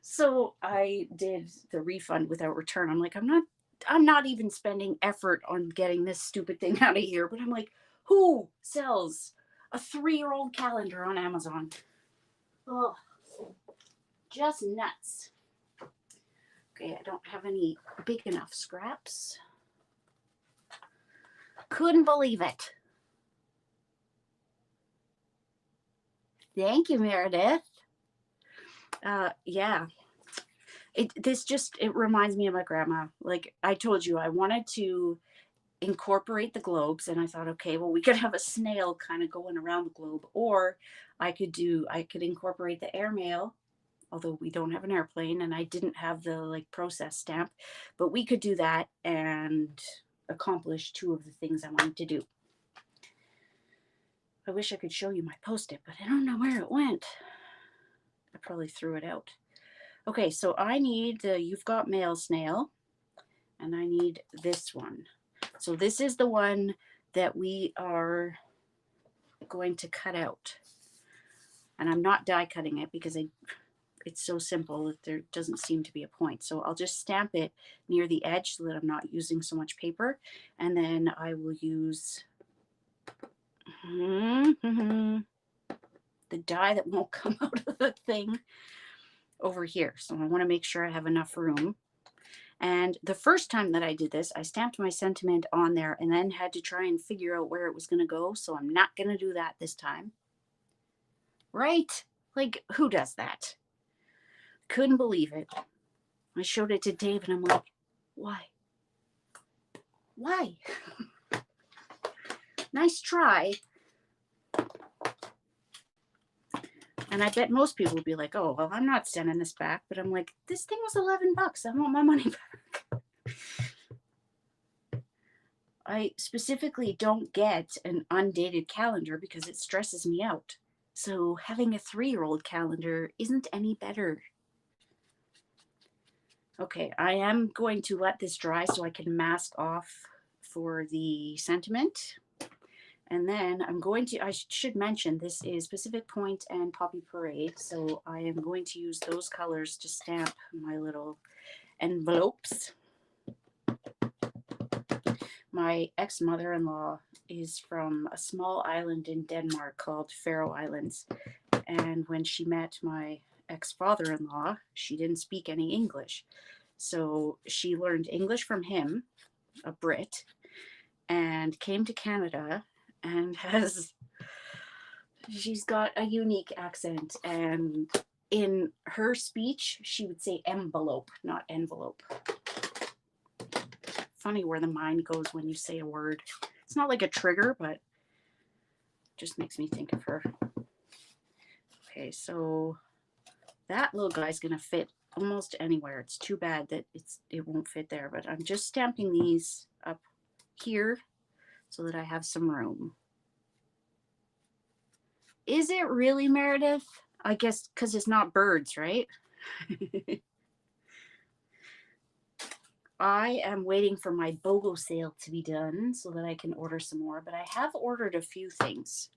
So I did the refund without return. I'm like, I'm not even spending effort on getting this stupid thing out of here. But I'm like, who sells a 3-year-old calendar on Amazon? Oh, just nuts. Okay, I don't have any big enough scraps. Couldn't believe it. Thank you, Meredith. Yeah. It reminds me of my grandma. Like I told you, I wanted to incorporate the globes, and I thought, okay, well, we could have a snail kind of going around the globe, or I could incorporate the airmail, although we don't have an airplane and I didn't have the like process stamp, but we could do that and accomplish 2 of the things I wanted to do. I wish I could show you my Post-it, but I don't know where it went. I probably threw it out. Okay, so I need the You've Got Mail snail, and I need this one. So this is the one that we are going to cut out. And I'm not die cutting it because it's so simple that there doesn't seem to be a point. So I'll just stamp it near the edge so that I'm not using so much paper. And then I will use the die that won't come out of the thing over here. So I want to make sure I have enough room. And the first time that I did this, I stamped my sentiment on there and then had to try and figure out where it was going to go. So I'm not going to do that this time. Right? Like, who does that? Couldn't believe it. I showed it to Dave and I'm like, why? Why? Nice try. And I bet most people would be like, oh, well, I'm not sending this back. But I'm like, this thing was $11. I want my money back. I specifically don't get an undated calendar because it stresses me out. So having a 3-year-old calendar isn't any better. Okay, I am going to let this dry so I can mask off for the sentiment. And then I'm going to, I should mention, this is Pacific Point and Poppy Parade. So I am going to use those colors to stamp my little envelopes. My ex-mother-in-law is from a small island in Denmark called Faroe Islands. And when she met my ex-father-in-law, she didn't speak any English. So she learned English from him, a Brit, and came to Canada and she's got a unique accent. And in her speech, she would say envelope, not envelope. Funny where the mind goes when you say a word. It's not like a trigger, but it just makes me think of her. Okay, so that little guy's gonna fit almost anywhere. It's too bad that it won't fit there, but I'm just stamping these up here so that I have some room. Is it really, Meredith? I guess because it's not birds, right? I am waiting for my BOGO sale to be done so that I can order some more, but I have ordered a few things.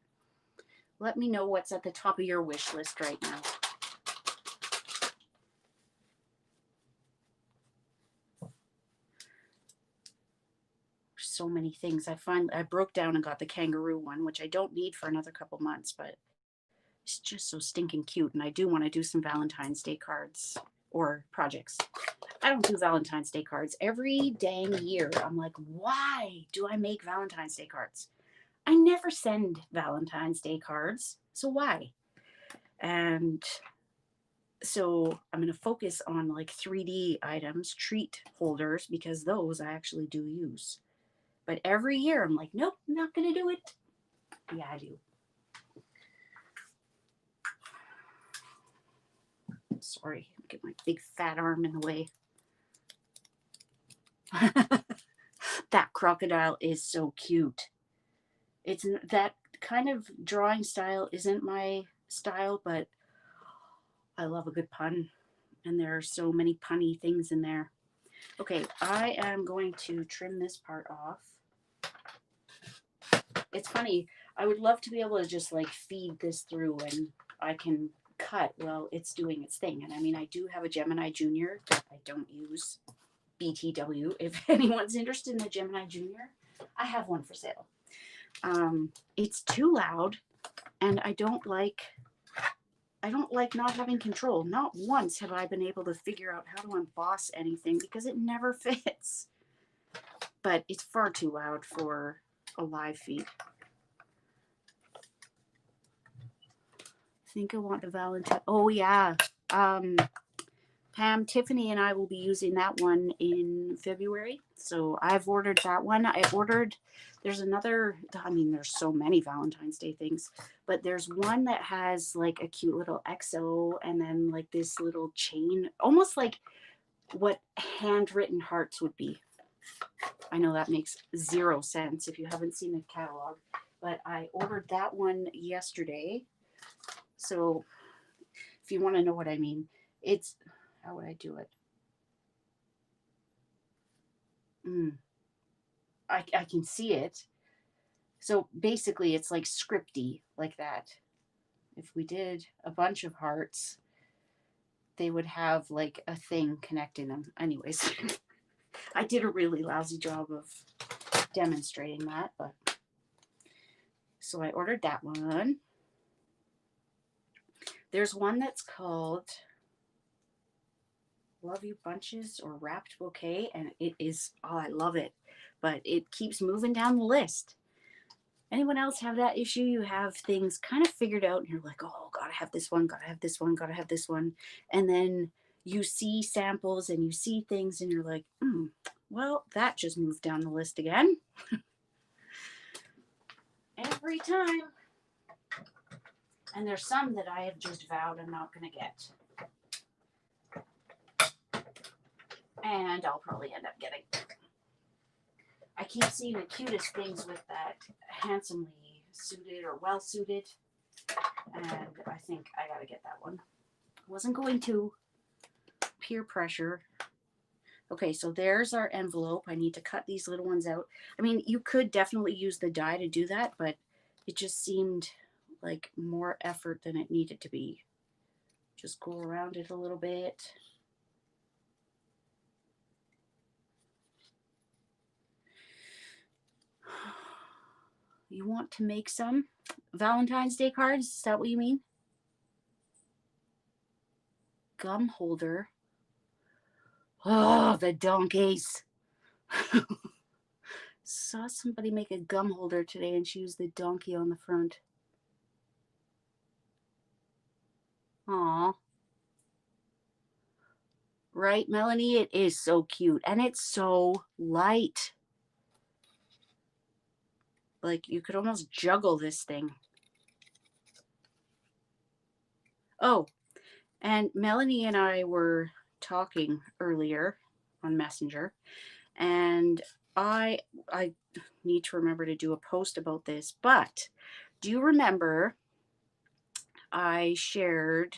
Let me know what's at the top of your wish list right now. So many things. I broke down and got the kangaroo one, which I don't need for another couple months, but it's just so stinking cute. And I do want to do some Valentine's Day cards or projects. I don't do Valentine's Day cards. Every dang year, I'm like, why do I make Valentine's Day cards? I never send Valentine's Day cards, so why? And so I'm going to focus on like 3D items, treat holders, because those I actually do use. But every year I'm like, nope, I'm not going to do it. Yeah, I do. Sorry, get my big fat arm in the way. That crocodile is so cute. It's that kind of drawing style isn't my style, but I love a good pun, and there are so many punny things in there. Okay, I am going to trim this part off. It's funny. I would love to be able to just like feed this through and I can cut while it's doing its thing. And I mean, I do have a Gemini Junior that I don't use. BTW. If anyone's interested in the Gemini Junior, I have one for sale. It's too loud, and I don't like not having control. Not once have I been able to figure out how to emboss anything because it never fits. But it's far too loud for a live feed. I think I want the Valentine. Oh yeah. Pam, Tiffany and I will be using that one in February. So I've ordered that one. There's another, I mean, there's so many Valentine's Day things, but there's one that has like a cute little XO and then like this little chain, almost like what handwritten hearts would be. I know that makes zero sense if you haven't seen the catalog, but I ordered that one yesterday. So if you want to know what I mean, it's, how would I do it? I can see it. So basically it's like scripty like that. If we did a bunch of hearts, they would have like a thing connecting them. Anyways, I did a really lousy job of demonstrating that, but so I ordered that one. There's one that's called Love You Bunches or Wrapped Bouquet, and it is, oh, I love it, but it keeps moving down the list. Anyone else have that issue? You have things kind of figured out and you're like, oh, gotta have this one, gotta have this one, gotta have this one. And then you see samples and you see things and you're like, well, that just moved down the list again. Every time. And there's some that I have just vowed I'm not going to get. And I'll probably end up getting. I keep seeing the cutest things with that handsomely suited or well suited. And I think I got to get that one. Wasn't going to. Peer pressure. Okay, so there's our envelope. I need to cut these little ones out. I mean, you could definitely use the die to do that, but it just seemed like more effort than it needed to be. Just go around it a little bit. You want to make some Valentine's Day cards? Is that what you mean? Gum holder. Oh, the donkeys. Saw somebody make a gum holder today and she used the donkey on the front. Aw. Right, Melanie? It is so cute. And it's so light. Like, you could almost juggle this thing. Oh, and Melanie and I were talking earlier on Messenger, and I need to remember to do a post about this, but do you remember I shared,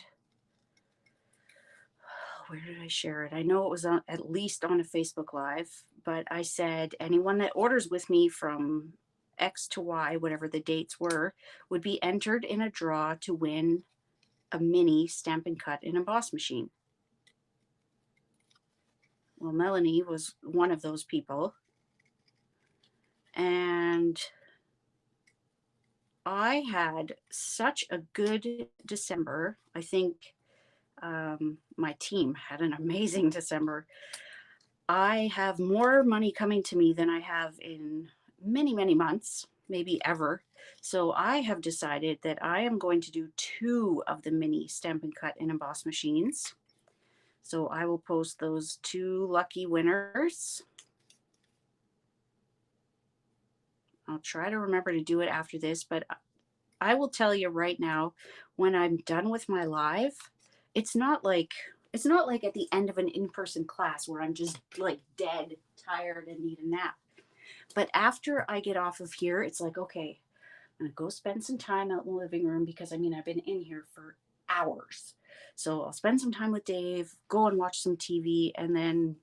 where did I share it? I know it was on, at least on a Facebook Live, but I said anyone that orders with me from X to Y, whatever the dates were, would be entered in a draw to win a mini Stamp and Cut and Emboss machine. Well, Melanie was one of those people. And I had such a good December. I think my team had an amazing December. I have more money coming to me than I have in many, many months, maybe ever. So I have decided that I am going to do 2 of the mini Stamp and Cut and Emboss machines. So I will post those 2 lucky winners. I'll try to remember to do it after this, but I will tell you right now, when I'm done with my live, it's not like at the end of an in-person class where I'm just like dead, tired, and need a nap. But after I get off of here, it's like, okay, I'm gonna go spend some time out in the living room because I mean, I've been in here for hours. So I'll spend some time with Dave, go and watch some TV, and then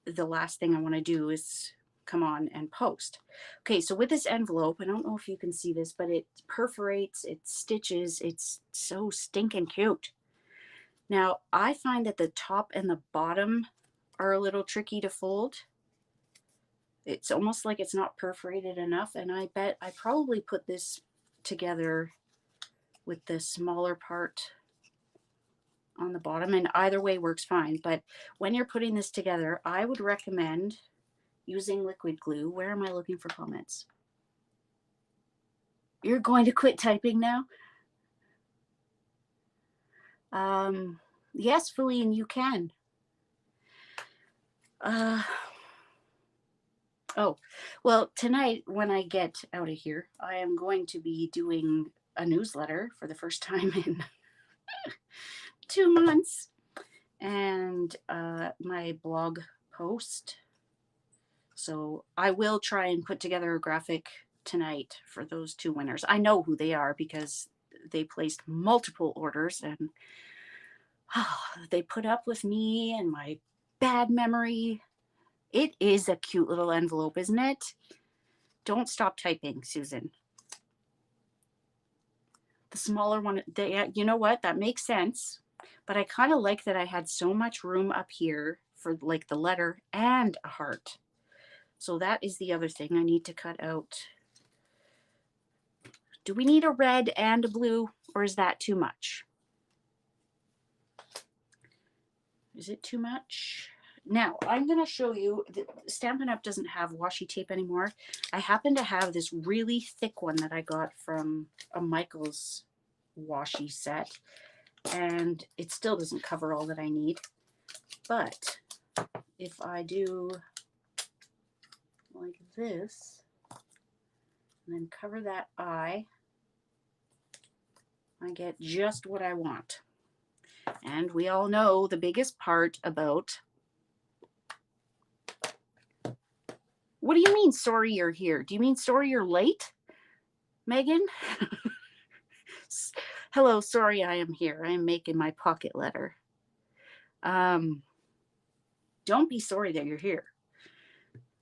the last thing I want to do is come on and post. Okay, so with this envelope, I don't know if you can see this, but it perforates, it stitches, it's so stinking cute. Now, I find that the top and the bottom are a little tricky to fold. It's almost like it's not perforated enough, and I bet I probably put this together with the smaller part on the bottom, and either way works fine. But when you're putting this together, I would recommend using liquid glue. Where am I looking for comments? You're going to quit typing now? Yes, Feline, you can. Oh, well, tonight when I get out of here, I am going to be doing a newsletter for the first time in 2 months, and my blog post. So I will try and put together a graphic tonight for those 2 winners. I know who they are because they placed multiple orders, and they put up with me and my bad memory. It is a cute little envelope, isn't it? Don't stop typing, Susan. The smaller one, you know what? That makes sense. But I kind of like that I had so much room up here for like the letter and a heart. So that is the other thing I need to cut out. Do we need a red and a blue, or is that too much? Is it too much? Now, I'm going to show you, Stampin' Up! Doesn't have washi tape anymore. I happen to have this really thick one that I got from a Michael's washi set, and it still doesn't cover all that I need. But if I do like this, and then cover that eye, I get just what I want. And we all know the biggest part about... What do you mean, sorry you're here? Do you mean sorry you're late, Megan? Hello, sorry I am here. I am making my pocket letter. Don't be sorry that you're here.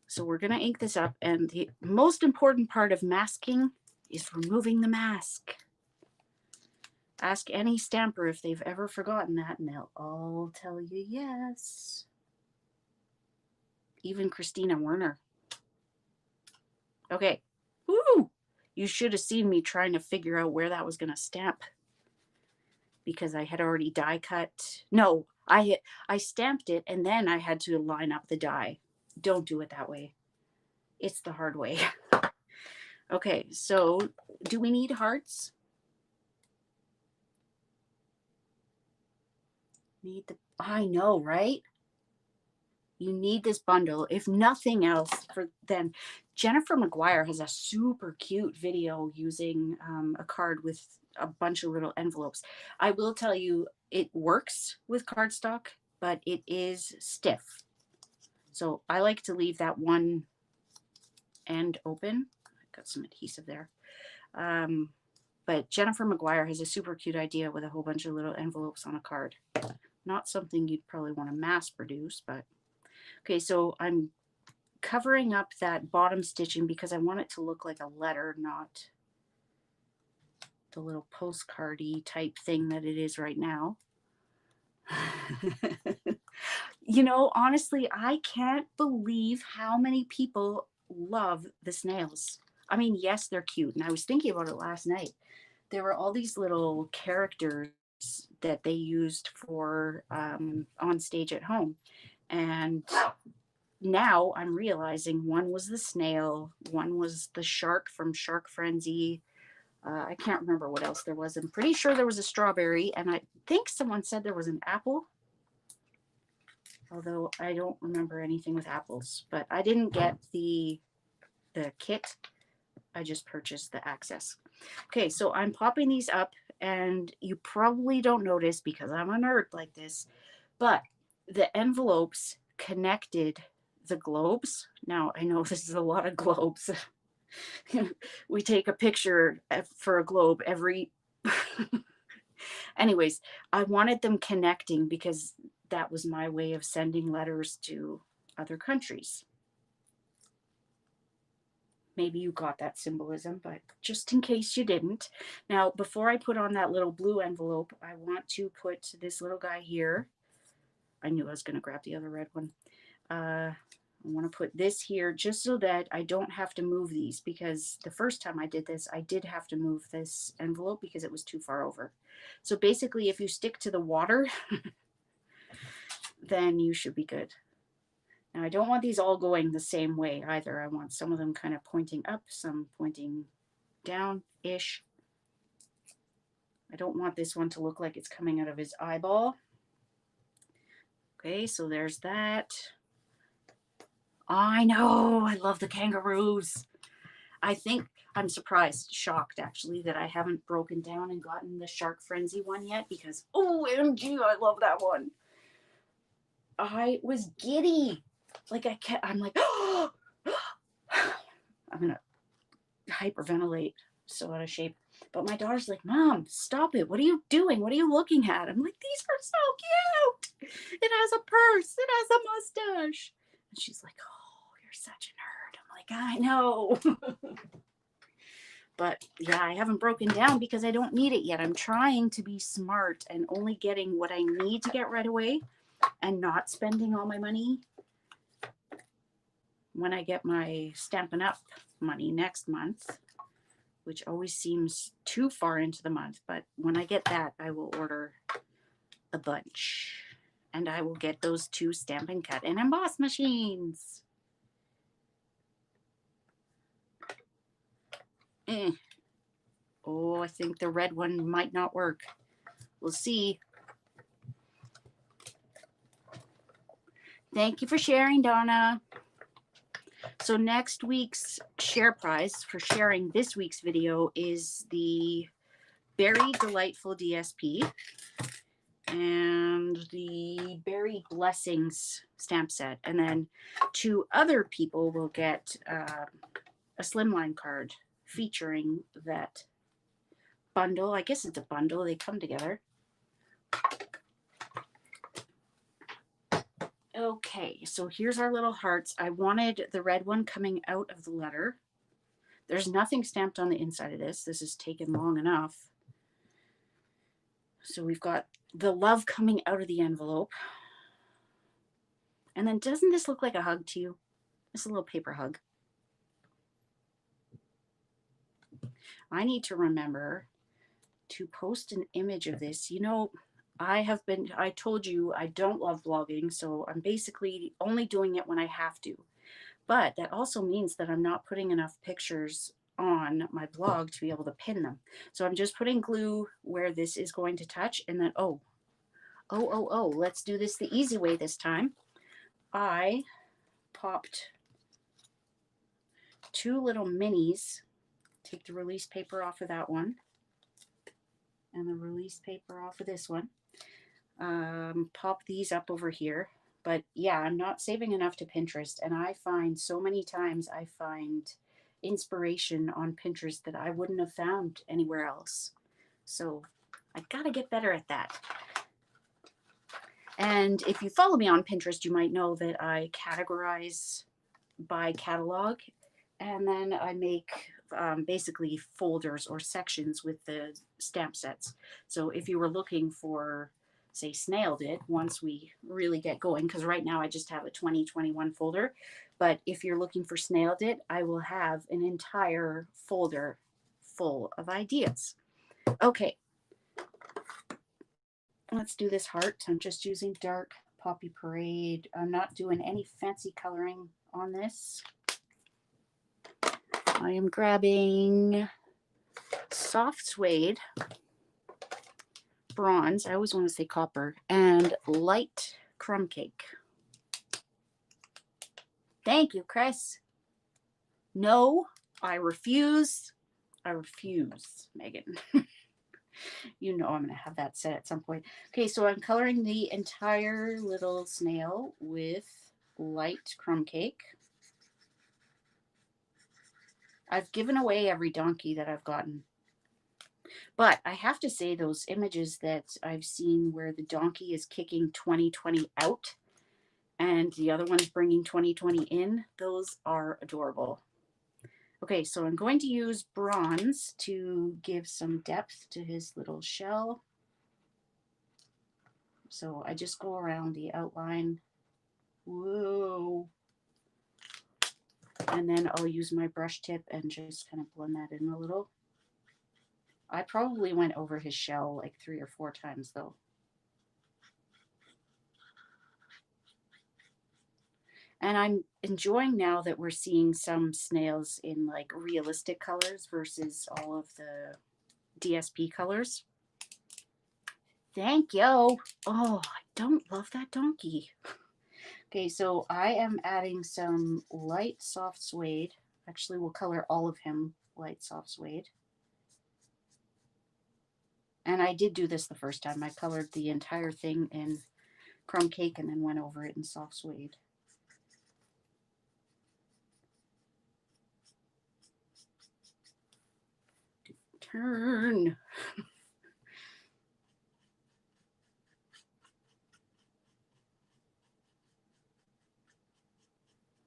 So we're going to ink this up, and the most important part of masking is removing the mask. Ask any stamper if they've ever forgotten that, and they'll all tell you yes. Even Christina Werner. Okay. Woo! You should have seen me trying to figure out where that was going to stamp, because I had already die cut. No, I stamped it, and then I had to line up the die. Don't do it that way. It's the hard way. Okay, so do we need hearts? Need the... I know, right? You need this bundle, if nothing else. For then, Jennifer McGuire has a super cute video using a card with a bunch of little envelopes. I will tell you, it works with cardstock, but it is stiff. So I like to leave that one end open. I've got some adhesive there. But Jennifer McGuire has a super cute idea with a whole bunch of little envelopes on a card. Not something you'd probably want to mass produce, but okay, so I'm covering up that bottom stitching because I want it to look like a letter, not the little postcard-y type thing that it is right now. You know, honestly, I can't believe how many people love the snails. I mean, yes, they're cute. And I was thinking about it last night. There were all these little characters that they used for on stage at home. And now I'm realizing one was the snail, one was the shark from Shark Frenzy. I can't remember what else there was. I'm pretty sure there was a strawberry, and I think someone said there was an apple. Although I don't remember anything with apples, but I didn't get the kit. I just purchased the access. Okay, so I'm popping these up, and you probably don't notice because I'm a nerd like this, but the envelopes connected the globes. Now, I know this is a lot of globes. We take a picture for a globe every... Anyways, I wanted them connecting because that was my way of sending letters to other countries. maybe you got that symbolism, but just in case you didn't. Now, before I put on that little blue envelope, I want to put this little guy here. I knew I was going to grab the other red one. I want to put this here just so that I don't have to move these, because the first time I did this, I did have to move this envelope because it was too far over. So basically, if you stick to the water, then you should be good. Now, I don't want these all going the same way either. I want some of them kind of pointing up, some pointing down-ish. I don't want this one to look like it's coming out of his eyeball. Okay, so there's that. I know, I love the kangaroos. I think I'm surprised, shocked actually, that I haven't broken down and gotten the Shark Frenzy one yet, because OMG, I love that one. I was giddy. Like I'm like, oh, I'm gonna hyperventilate, so out of shape. But my daughter's like, Mom, stop it. What are you doing? What are you looking at? I'm like, these are so cute. It has a purse. It has a mustache. And she's like, oh, you're such a nerd. I'm like, I know. But yeah, I haven't broken down because I don't need it yet. I'm trying to be smart and only getting what I need to get right away and not spending all my money when I get my Stampin' Up money next month, which always seems too far into the month. But when I get that, I will order a bunch. And I will get those 2 Stampin' Cut and Emboss machines. Oh, I think the red one might not work. We'll see. Thank you for sharing, Donna. So next week's share prize for sharing this week's video is the Berry Delightful DSP and the Berry Blessings stamp set. And then 2 other people will get a slimline card featuring that bundle. I guess it's a bundle. They come together. Okay, so here's our little hearts. I wanted the red one coming out of the letter. There's nothing stamped on the inside of this. This has taken long enough. So we've got the love coming out of the envelope. And then doesn't this look like a hug to you? It's a little paper hug. I need to remember to post an image of this. You know, I told you I don't love vlogging, so I'm basically only doing it when I have to. But that also means that I'm not putting enough pictures on my blog to be able to pin them. So I'm just putting glue where this is going to touch, and then, oh, let's do this the easy way this time. I popped 2 little minis. Take the release paper off of that one and the release paper off of this one. Pop these up over here. But yeah, I'm not saving enough to Pinterest, and I find so many times I find inspiration on Pinterest that I wouldn't have found anywhere else. So I gotta get better at that. And if you follow me on Pinterest, you might know that I categorize by catalog, and then I make basically folders or sections with the stamp sets. So if you were looking for, say, Snailed It, once we really get going, because right now I just have a 2021 folder, but if you're looking for Snailed It, I will have an entire folder full of ideas. Okay, let's do this heart. I'm just using dark Poppy Parade. I'm not doing any fancy coloring on this. I am grabbing soft suede, bronze, I always want to say copper, and light crumb cake. Thank you, Chris. No, I refuse. I refuse, Megan. You know I'm going to have that set at some point. Okay, so I'm coloring the entire little snail with light crumb cake. I've given away every donkey that I've gotten. But I have to say, those images that I've seen where the donkey is kicking 2020 out and the other one's bringing 2020 in, those are adorable. Okay, so I'm going to use bronze to give some depth to his little shell. So I just go around the outline. Whoa. And then I'll use my brush tip and just kind of blend that in a little. I probably went over his shell like 3 or 4 times though. And I'm enjoying now that we're seeing some snails in like realistic colors versus all of the DSP colors. Thank you. Oh, I don't love that donkey. Okay, so I am adding some light soft suede. Actually, we'll color all of him light soft suede. And I did do this the first time. I colored the entire thing in crumb cake and then went over it in soft suede. Turn.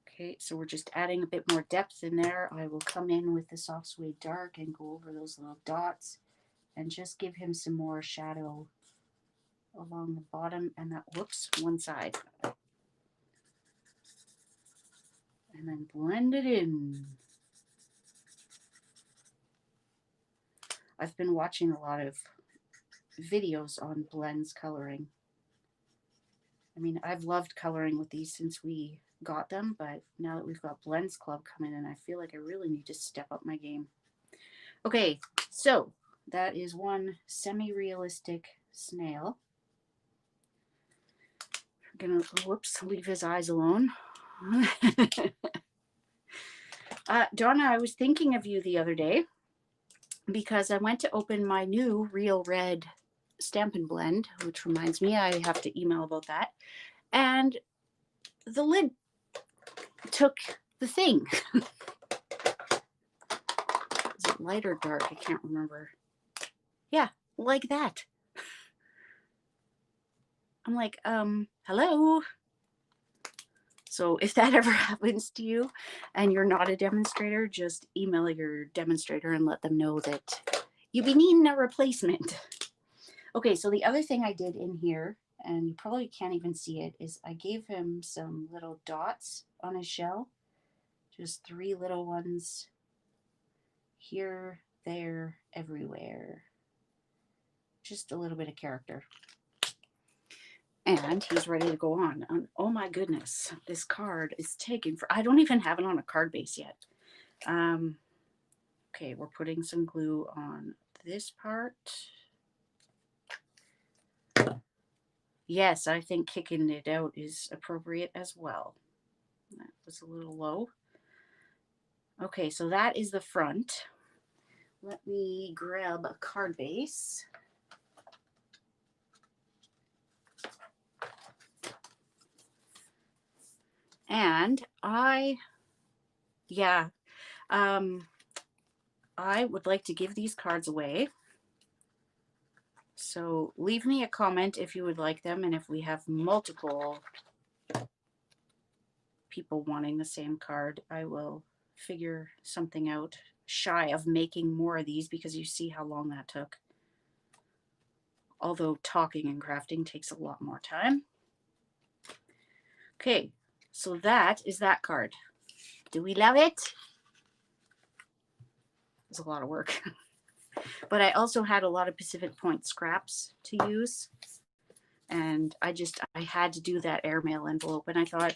Okay, so we're just adding a bit more depth in there. I will come in with the soft suede dark and go over those little dots and just give him some more shadow along the bottom and that, whoops, one side. And then blend it in. I've been watching a lot of videos on blends coloring. I mean, I've loved coloring with these since we got them, but now that we've got Blends Club coming in, I feel like I really need to step up my game. Okay, so that is one semi-realistic snail. I'm gonna, whoops, leave his eyes alone. Donna, I was thinking of you the other day because I went to open my new Real Red Stampin' Blend, which reminds me I have to email about that. And the lid took the thing. Is it light or dark? I can't remember. Yeah, like that. I'm like, hello? So if that ever happens to you and you're not a demonstrator, just email your demonstrator and let them know that you be needing a replacement. Okay, so the other thing I did in here, and you probably can't even see it, is I gave him some little dots on his shell. Just 3 little ones here, there, everywhere. Just a little bit of character. And he's ready to go on. Oh my goodness, this card is taking for, I don't even have it on a card base yet. Okay, we're putting some glue on this part. Yes, I think kicking it out is appropriate as well. That was a little low. Okay, so that is the front. Let me grab a card base. And I would like to give these cards away. So leave me a comment if you would like them, and if we have multiple people wanting the same card, I will figure something out shy of making more of these because you see how long that took. Although talking and crafting takes a lot more time. Okay, so that is that card. Do we love it? It's a lot of work. But I also had a lot of Pacific Point scraps to use. And I had to do that airmail envelope. And I thought,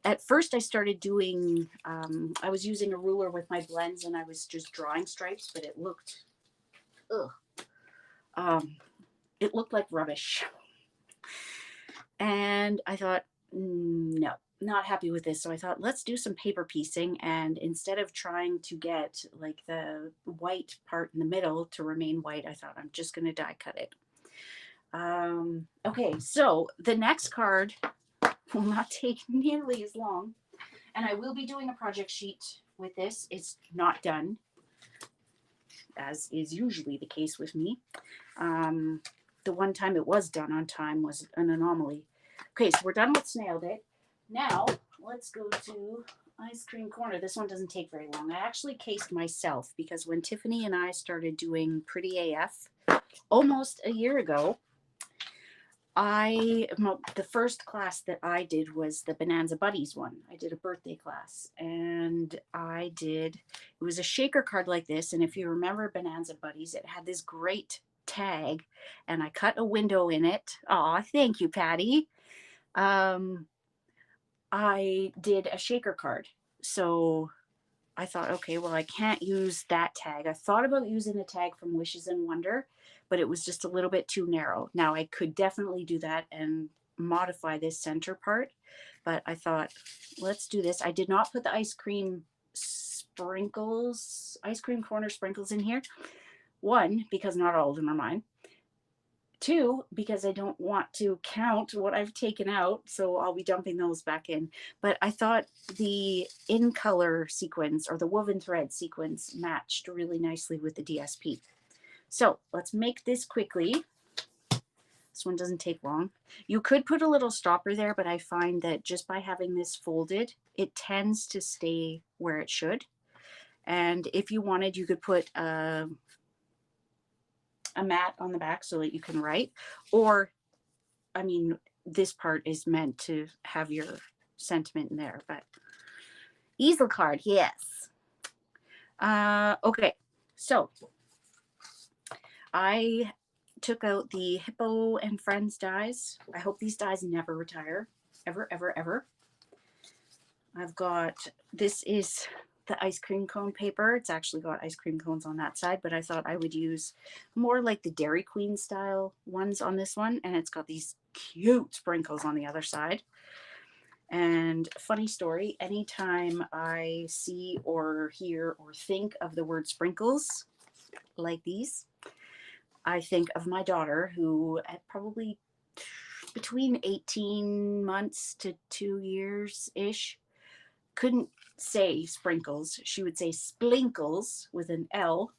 at first I started doing, I was using a ruler with my blends and I was just drawing stripes, but it looked, it looked like rubbish. And I thought, no, not happy with this. So I thought, let's do some paper piecing. And instead of trying to get like the white part in the middle to remain white, I thought I'm just going to die cut it. Okay, so the next card will not take nearly as long. And I will be doing a project sheet with this. It's not done, as is usually the case with me. The one time it was done on time was an anomaly. Okay, so we're done with Snailed It. Now, let's go to Ice Cream Corner. This one doesn't take very long. I actually cased myself because when Tiffany and I started doing Pretty AF almost a year ago, the first class that I did was the Bonanza Buddies one. I did a birthday class, and it was a shaker card like this. And if you remember Bonanza Buddies, it had this great tag, and I cut a window in it. Aw, thank you, Patty. I did a shaker card. So I thought, okay, well, I can't use that tag. I thought about using the tag from Wishes and Wonder, but it was just a little bit too narrow. Now I could definitely do that and modify this center part, but I thought, let's do this. I did not put the ice cream corner sprinkles in here. One, because not all of them are mine. Two, because I don't want to count what I've taken out, so I'll be dumping those back in. But I thought the in color sequence or the woven thread sequence matched really nicely with the DSP. So let's make this quickly. This one doesn't take long. You could put a little stopper there, but I find that just by having this folded, it tends to stay where it should. And if you wanted, you could put a mat on the back so that you can write, or I mean, this part is meant to have your sentiment in there, but easel card, yes. Okay, so I took out the Hippo and Friends dies. I hope these dies never retire, ever, ever, ever. I've got, this is the ice cream cone paper. It's actually got ice cream cones on that side, but I thought I would use more like the Dairy Queen style ones on this one, and it's got these cute sprinkles on the other side. And funny story, anytime I see or hear or think of the word sprinkles like these, I think of my daughter, who at probably between 18 months to 2 years ish couldn't say sprinkles. She would say splinkles with an L,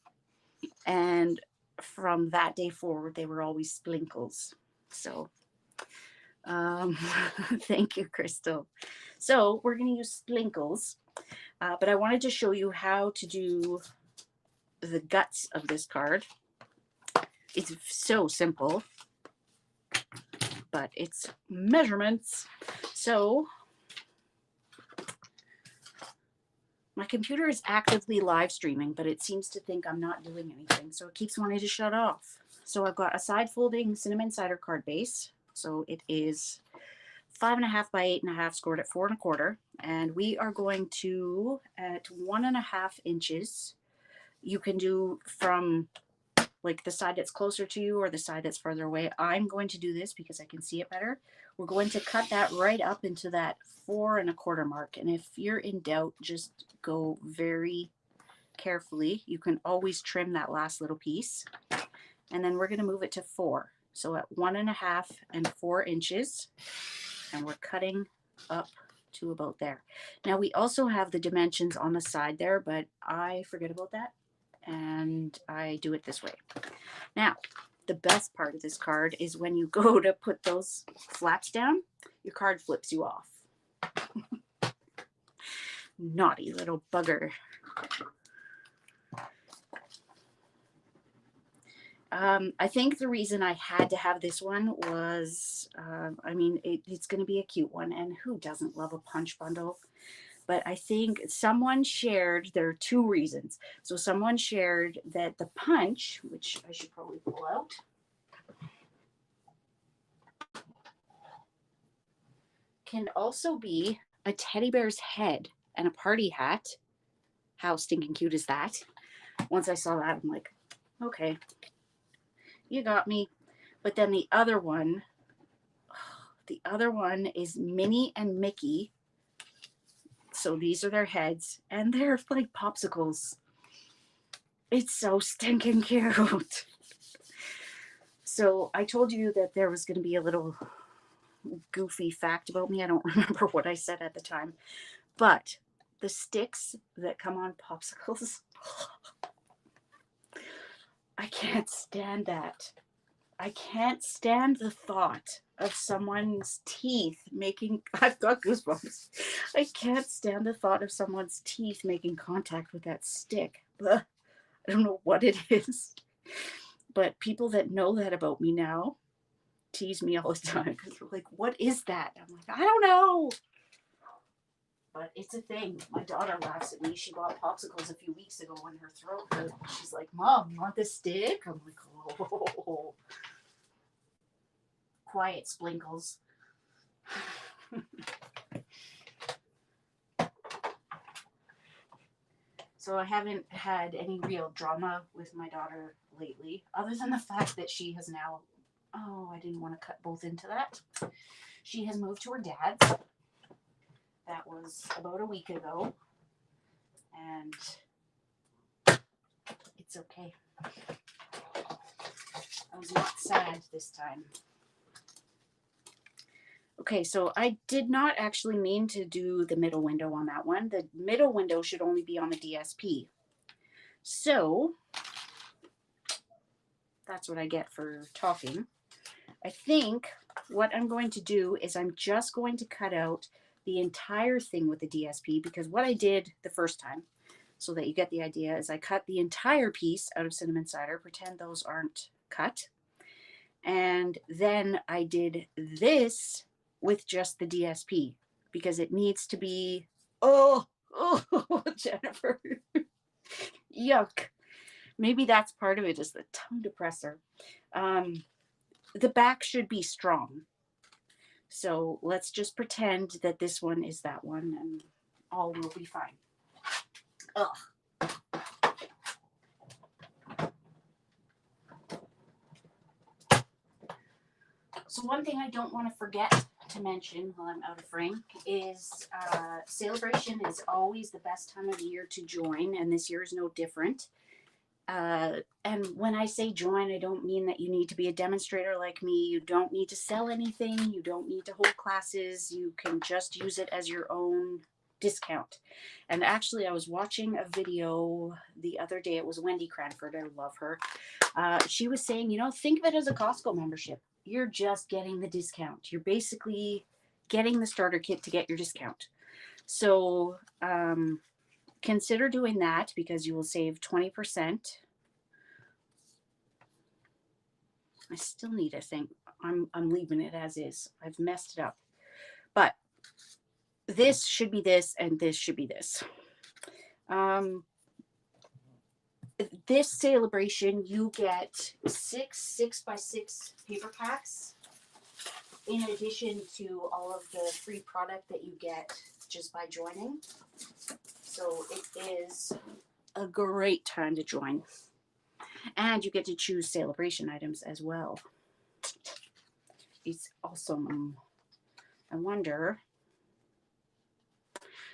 and from that day forward they were always splinkles. So thank you, Crystal. So we're going to use splinkles, but I wanted to show you how to do the guts of this card. It's so simple, but it's measurements. So my computer is actively live streaming, but it seems to think I'm not doing anything, so it keeps wanting to shut off. So I've got a side folding cinnamon cider card base. So it is 5.5 by 8.5, scored at 4 1/4, and we are going to at 1.5 inches. You can do from like the side that's closer to you or the side that's further away. I'm going to do this because I can see it better. We're going to cut that right up into that 4 1/4 mark. And if you're in doubt, just go very carefully. You can always trim that last little piece. And then we're going to move it to 4. So at 1.5 and 4 inches, and we're cutting up to about there. Now we also have the dimensions on the side there, but I forget about that, and I do it this way. Now, the best part of this card is when you go to put those flaps down, your card flips you off. Naughty little bugger. I think the reason I had to have this one was, I mean, it's going to be a cute one, and who doesn't love a punch bundle? But I think someone shared, there are 2 reasons. So someone shared that the punch, which I should probably pull out, can also be a teddy bear's head and a party hat. How stinking cute is that? Once I saw that, I'm like, okay, you got me. But then the other one is Minnie and Mickey. So these are their heads, and they're like popsicles. It's so stinking cute. So I told you that there was going to be a little goofy fact about me. I don't remember what I said at the time, but the sticks that come on popsicles, I can't stand that. I can't stand the thought of someone's teeth making, I've got goosebumps. I can't stand the thought of someone's teeth making contact with that stick. Ugh, I don't know what it is. But people that know that about me now tease me all the time because they're like, what is that? I'm like, I don't know. But it's a thing. My daughter laughs at me. She bought popsicles a few weeks ago when her throat hurt. She's like, Mom, you want this stick? I'm like, oh. Quiet, Splinkles. So I haven't had any real drama with my daughter lately, other than the fact that she has now, oh, I didn't want to cut both into that. She has moved to her dad's. That was about a week ago. And it's okay. I was not sad this time. Okay, so I did not actually mean to do the middle window on that one. The middle window should only be on the DSP. So that's what I get for talking. I think what I'm going to do is I'm just going to cut out the entire thing with the DSP, because what I did the first time, so that you get the idea, is I cut the entire piece out of cinnamon cider, pretend those aren't cut, and then I did this with just the DSP, because it needs to be, oh Jennifer, yuck. Maybe that's part of it, is the tongue depressor. The back should be strong. So let's just pretend that this one is that one, and all will be fine. Ugh. So one thing I don't want to forget to mention while I'm out of frame is Celebration is always the best time of the year to join, and this year is no different. And when I say join, I don't mean that you need to be a demonstrator like me. You don't need to sell anything. You don't need to hold classes. You can just use it as your own discount. And actually, I was watching a video the other day. It was Wendy Cranford. I love her. She was saying, think of it as a Costco membership. You're just getting the discount. You're basically getting the starter kit to get your discount. So, consider doing that, because you will save 20%. I still need a thing. I'm leaving it as is. I've messed it up. But this should be this, and this should be this. This Celebration, you get 6 6x6 paper packs, in addition to all of the free product that you get just by joining. So it is a great time to join. And you get to choose Celebration items as well. It's awesome. I wonder.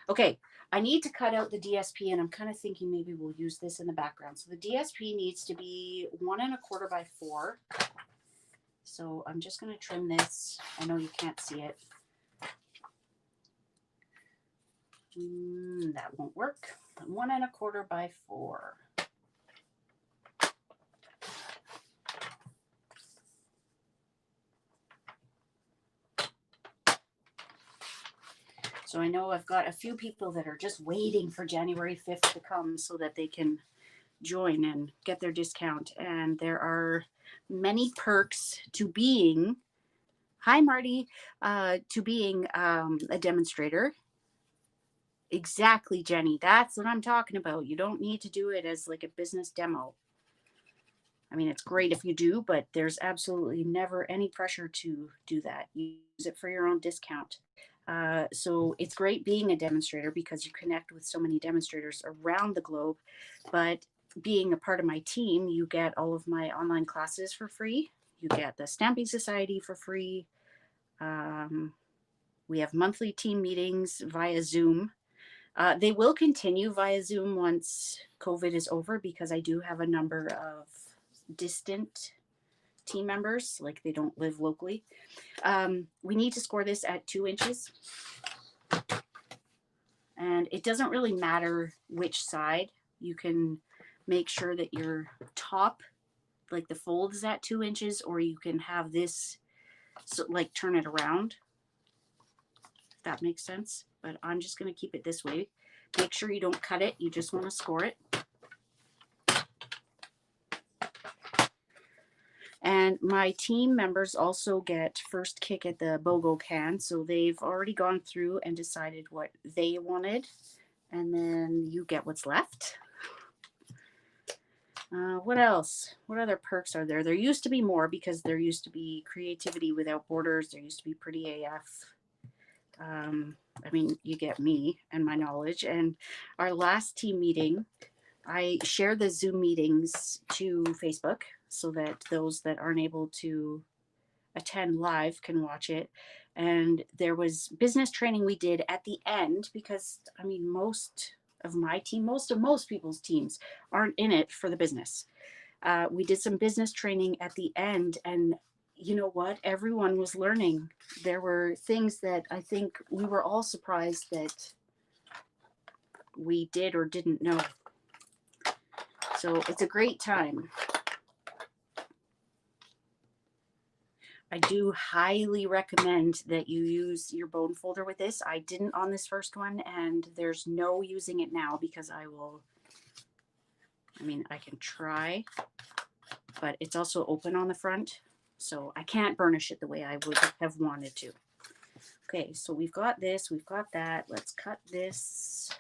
Okay, I need to cut out the DSP, and I'm kind of thinking maybe we'll use this in the background. So the DSP needs to be 1 1/4 by 4. So I'm just going to trim this. I know you can't see it. That won't work. 1 1/4 by 4. So I know I've got a few people that are just waiting for January 5th to come so that they can join and get their discount. And there are many perks to being, hi Marty, to being a demonstrator. Exactly, Jenny. That's what I'm talking about. You don't need to do it as like a business demo. I mean, it's great if you do, but there's absolutely never any pressure to do that. You use it for your own discount. So it's great being a demonstrator because you connect with so many demonstrators around the globe. But being a part of my team, you get all of my online classes for free. You get the Stamping Society for free. We have monthly team meetings via Zoom. They will continue via Zoom once COVID is over, because I do have a number of distant team members, like they don't live locally. We need to score this at 2 inches. And it doesn't really matter which side. You can make sure that your top, like the fold, is at 2 inches, or you can have this So like turn it around, if that makes sense. But I'm just going to keep it this way. Make sure you don't cut it. You just want to score it. And my team members also get first kick at the BOGO can. So they've already gone through and decided what they wanted. And then you get what's left. What else? What other perks are there? There used to be more because there used to be Creativity Without Borders. There used to be Pretty AF. I mean, you get me and my knowledge. And our last team meeting, I share the Zoom meetings to Facebook so that those that aren't able to attend live can watch it. And there was business training we did at the end because, I mean, most of my team, most people's teams aren't in it for the business. We did some business training at the end, and you know what? Everyone was learning. There were things that I think we were all surprised that we did or didn't know. So it's a great time. I do highly recommend that you use your bone folder with this. I didn't on this first one, and there's no using it now because I can try, but it's also open on the front, so I can't burnish it the way I would have wanted to. Okay, so we've got this, we've got that. Let's cut this.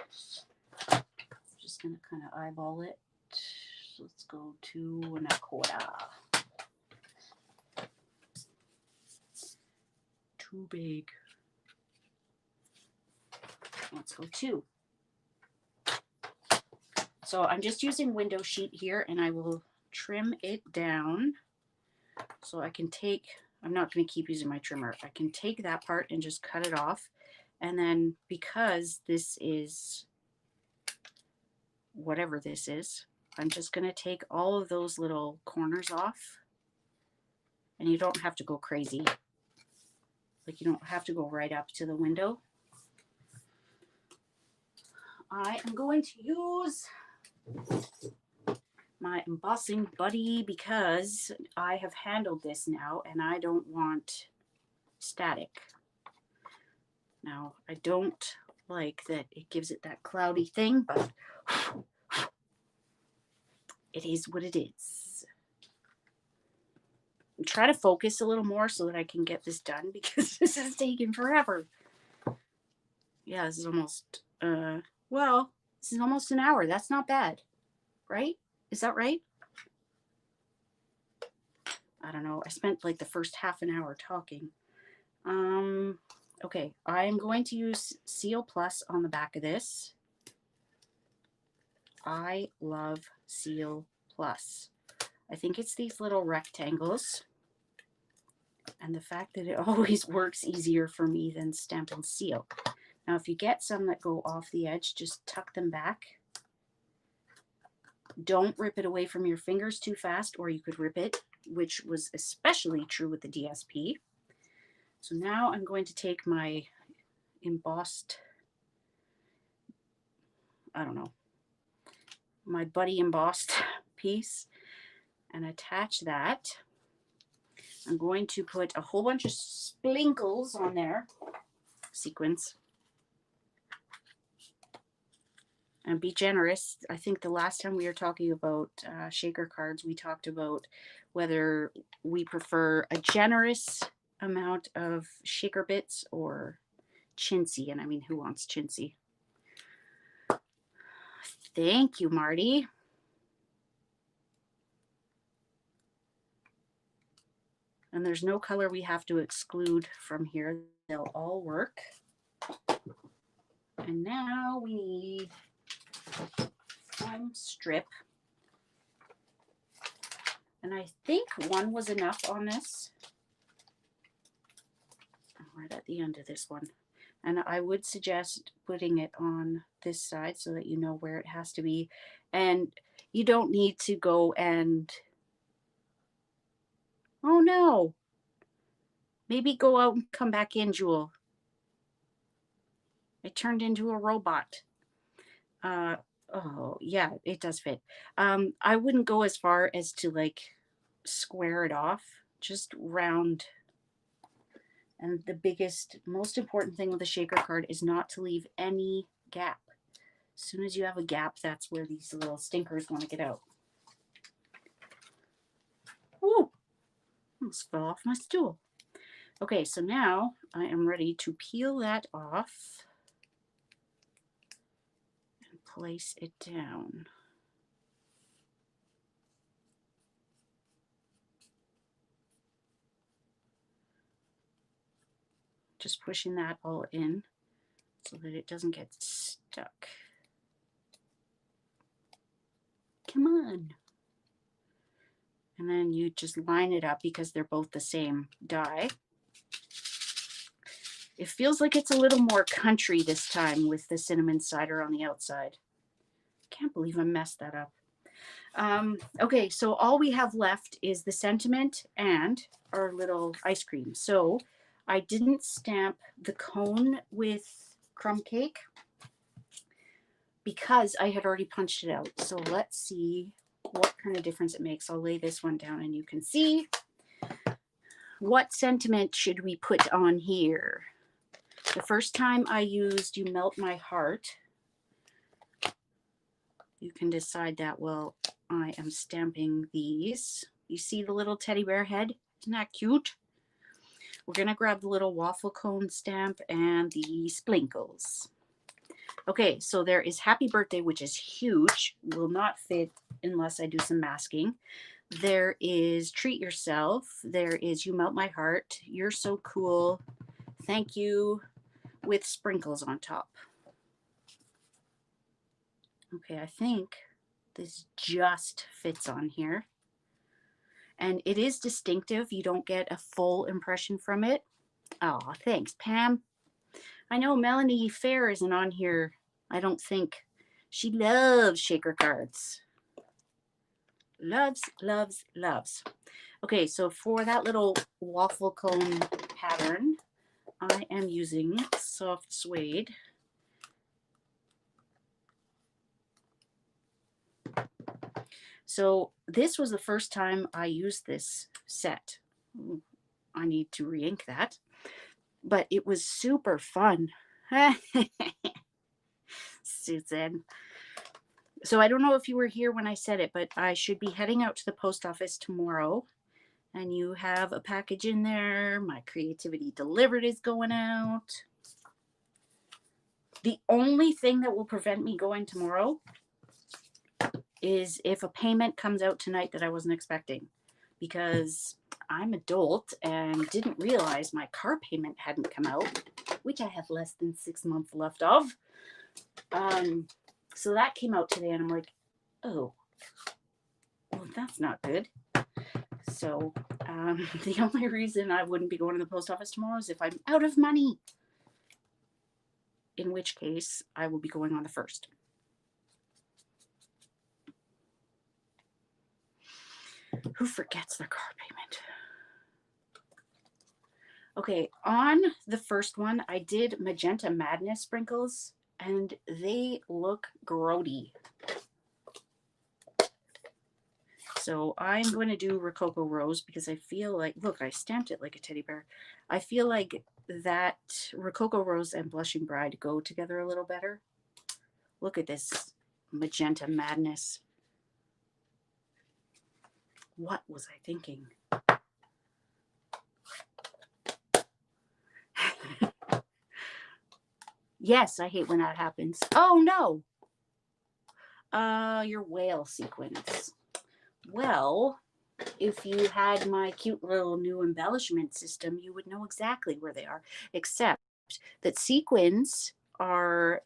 I'm just gonna kind of eyeball it. Let's go 2 1/4. Too big. Let's go 2. So I'm just using window sheet here, and I will trim it down so I can take, I'm not going to keep using my trimmer. I can take that part and just cut it off. And then because this is whatever this is, I'm just going to take all of those little corners off. And you don't have to go crazy. Like you don't have to go right up to the window. I am going to use my embossing buddy because I have handled this now and I don't want static. Now, I don't like that it gives it that cloudy thing, but it is what it is. I'm trying to focus a little more so that I can get this done because this is taking forever. Yeah, this is almost, this is almost an hour. That's not bad, right? Is that right? I don't know. I spent like the first half an hour talking. Okay, I am going to use Seal Plus on the back of this. I love Seal Plus. I think it's these little rectangles. And the fact that it always works easier for me than Stampin' Seal. Now, if you get some that go off the edge, just tuck them back. Don't rip it away from your fingers too fast, or you could rip it, which was especially true with the DSP. So now I'm going to take my embossed, my buddy embossed piece and attach that. I'm going to put a whole bunch of sprinkles on there, sequins. And be generous. I think the last time we were talking about shaker cards, we talked about whether we prefer a generous amount of shaker bits or chintzy. And I mean, who wants chintzy? Thank you, Marty. And there's no color we have to exclude from here. They'll all work. And now we need one strip. And I think one was enough on this. Right at the end of this one. And I would suggest putting it on this side so that you know where it has to be. And you don't need to go and, oh no, maybe go out and come back in, Jewel. It turned into a robot. Oh yeah, it does fit. I wouldn't go as far as to like square it off, just round And the biggest, most important thing with a shaker card is not to leave any gap. As soon as you have a gap, that's where these little stinkers want to get out. Ooh, almost fell off my stool. Okay, so now I am ready to peel that off and place it down. Just pushing that all in so that it doesn't get stuck. Come on. And then you just line it up because they're both the same die. It feels like it's a little more country this time with the cinnamon cider on the outside. Can't believe I messed that up. Okay, so all we have left is the sentiment and our little ice cream. So I didn't stamp the cone with crumb cake because I had already punched it out. So let's see what kind of difference it makes. I'll lay this one down and you can see. What sentiment should we put on here? The first time I used You Melt My Heart. You can decide that while I am stamping these. You see the little teddy bear head? Isn't that cute? We're going to grab the little waffle cone stamp and the sprinkles. Okay, so there is Happy Birthday, which is huge. Will not fit unless I do some masking. There is Treat Yourself. There is You Melt My Heart. You're So Cool. Thank You, with sprinkles on top. Okay, I think this just fits on here. And it is distinctive. You don't get a full impression from it. Oh, thanks, Pam. I know Melanie Fair isn't on here, I don't think. She loves shaker cards. Loves, loves, loves. Okay, so for that little waffle cone pattern, I am using soft suede. So this was the first time I used this set. I need to re-ink that. But it was super fun. Susan. So I don't know if you were here when I said it, but I should be heading out to the post office tomorrow. And you have a package in there. My Creativity Delivered is going out. The only thing that will prevent me going tomorrow is if a payment comes out tonight that I wasn't expecting, because I'm adult and didn't realize my car payment hadn't come out, which I have less than 6 months left of. So that came out today and I'm like, oh, well, that's not good. So the only reason I wouldn't be going to the post office tomorrow is if I'm out of money, in which case I will be going on the 1st. Who forgets their car payment? Okay, on the first one, I did Magenta Madness sprinkles, and they look grody. So I'm going to do Rococo Rose because I feel like, look, I stamped it like a teddy bear. I feel like that Rococo Rose and Blushing Bride go together a little better. Look at this Magenta Madness. What was I thinking? Yes, I hate when that happens. Oh, no. Your whale sequins. Well, if you had my cute little new embellishment system, you would know exactly where they are, except that sequins are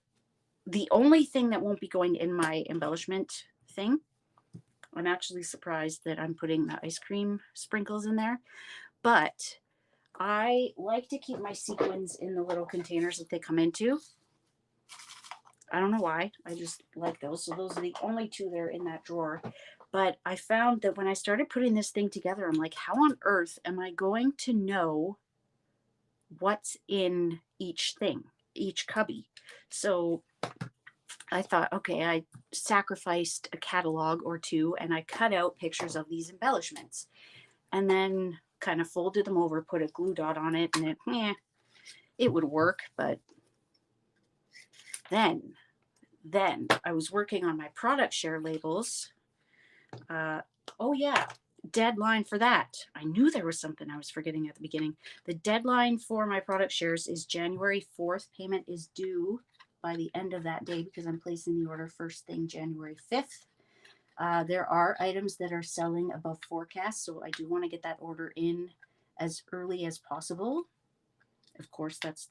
the only thing that won't be going in my embellishment thing. I'm actually surprised that I'm putting the ice cream sprinkles in there, but I like to keep my sequins in the little containers that they come into. I don't know why. I just like those. So those are the only two that are in that drawer. But I found that when I started putting this thing together, I'm like, how on earth am I going to know what's in each thing, each cubby? So I thought, okay, I sacrificed a catalog or two and I cut out pictures of these embellishments. And then a kind of folded them over, put a glue dot on it, and it would work. But then I was working on my product share labels. Oh yeah, deadline for that. I knew there was something I was forgetting at the beginning. The deadline for my product shares is January 4th. Payment is due by the end of that day because I'm placing the order first thing January 5th. There are items that are selling above forecast, so I do want to get that order in as early as possible. Of course, that's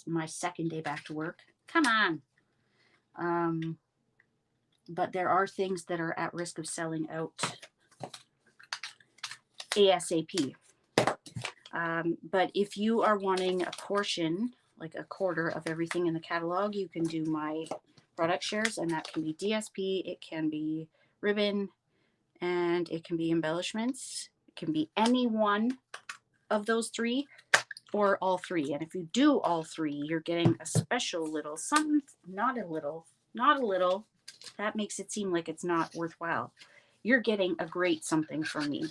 my second day back to work. Come on. But there are things that are at risk of selling out ASAP. But if you are wanting a portion, like a quarter of everything in the catalog, you can do my product shares, and that can be DSP, it can be ribbon, and it can be embellishments. It can be any one of those three or all three. And if you do all three, you're getting a special little something, not a little. That makes it seem like it's not worthwhile. You're getting a great something from me.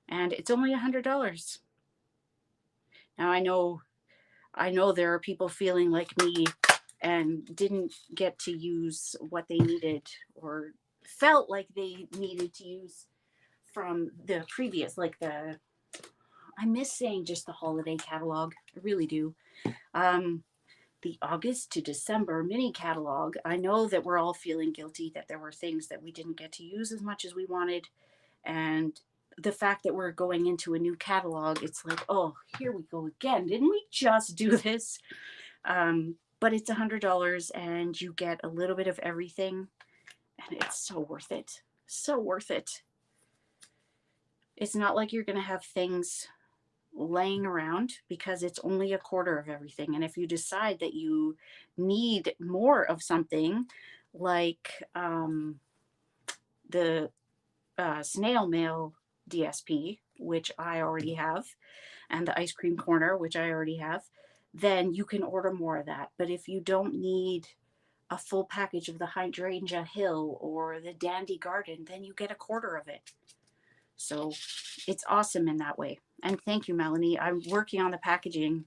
And it's only $100. Now I know there are people feeling like me and didn't get to use what they needed or felt like they needed to use from the previous, like I miss saying just the holiday catalog. I really do. The August to December mini catalog, I know that we're all feeling guilty that there were things that we didn't get to use as much as we wanted. And the fact that we're going into a new catalog, it's like, oh, here we go again. Didn't we just do this? But it's $100 and you get a little bit of everything. And it's so worth it. So worth it. It's not like you're going to have things laying around because it's only a quarter of everything. And if you decide that you need more of something like the snail mail DSP, which I already have, and the ice cream corner, which I already have, then you can order more of that. But if you don't need a full package of the hydrangea hill or the dandy garden, then you get a quarter of it. So it's awesome in that way. And thank you, Melanie. I'm working on the packaging,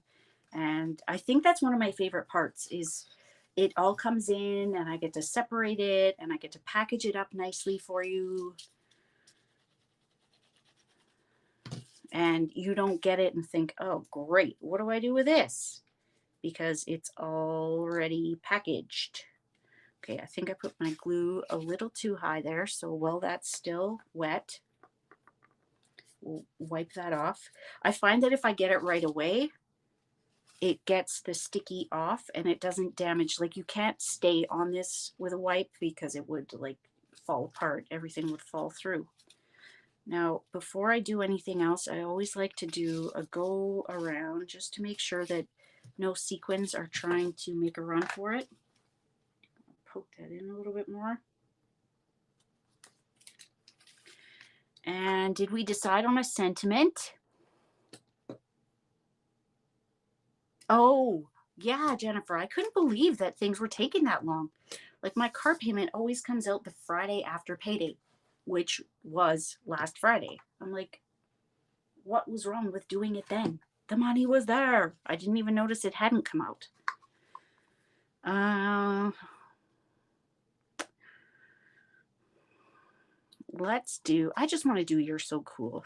and I think that's one of my favorite parts is it all comes in and I get to separate it and I get to package it up nicely for you. And you don't get it and think, oh, great, what do I do with this? Because it's already packaged. Okay, I think I put my glue a little too high there. So while that's still wet, we'll wipe that off. I find that if I get it right away, it gets the sticky off and it doesn't damage. Like you can't stay on this with a wipe because it would like fall apart. Everything would fall through. Now, before I do anything else, I always like to do a go around just to make sure that no sequins are trying to make a run for it. I'll poke that in a little bit more. And did we decide on a sentiment? Oh, yeah, Jennifer, I couldn't believe that things were taking that long. Like my car payment always comes out the Friday after payday, which was last Friday. I'm like, what was wrong with doing it then? The money was there. I didn't even notice it hadn't come out. Let's do, I just want to do You're So Cool.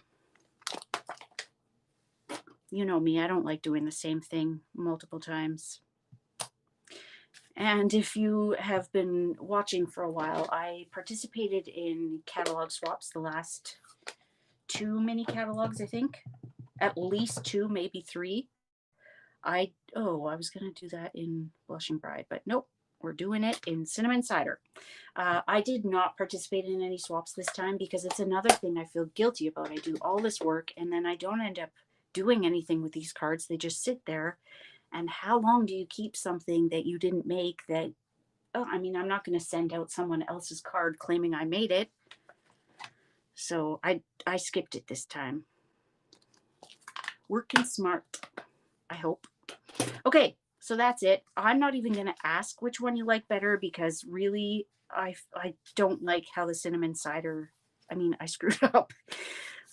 You know me, I don't like doing the same thing multiple times. And if you have been watching for a while, I participated in catalog swaps the last 2 mini catalogs, I think. At least 2, maybe 3. I was going to do that in Blushing Bride, but nope, we're doing it in Cinnamon Cider. I did not participate in any swaps this time because it's another thing I feel guilty about. I do all this work and then I don't end up doing anything with these cards. They just sit there. And how long do you keep something that you didn't make that, I mean, I'm not going to send out someone else's card claiming I made it. So I skipped it this time. Working smart, I hope. Okay, so that's it. I'm not even going to ask which one you like better because really I don't like how the Cinnamon Cider, I mean, I screwed up.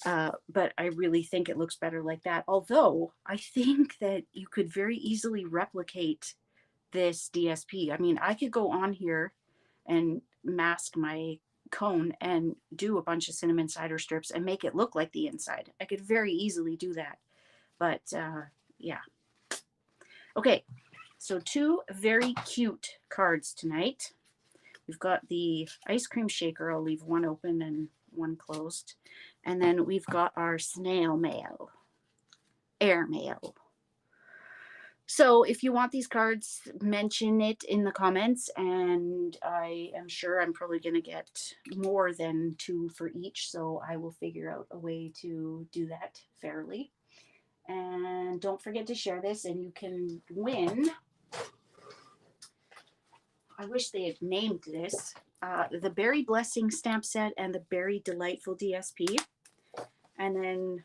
But I really think it looks better like that. Although I think that you could very easily replicate this DSP. I mean, I could go on here and mask my cone and do a bunch of cinnamon cider strips and make it look like the inside. I could very easily do that. But yeah. Okay, so 2 very cute cards tonight. We've got the ice cream shaker. I'll leave one open and one closed. And then we've got our snail mail, air mail. So if you want these cards, mention it in the comments, and I am sure I'm probably going to get more than 2 for each, so I will figure out a way to do that fairly. And don't forget to share this, and you can win. I wish they had named this. The Berry Blessing stamp set and the Berry Delightful DSP. And then,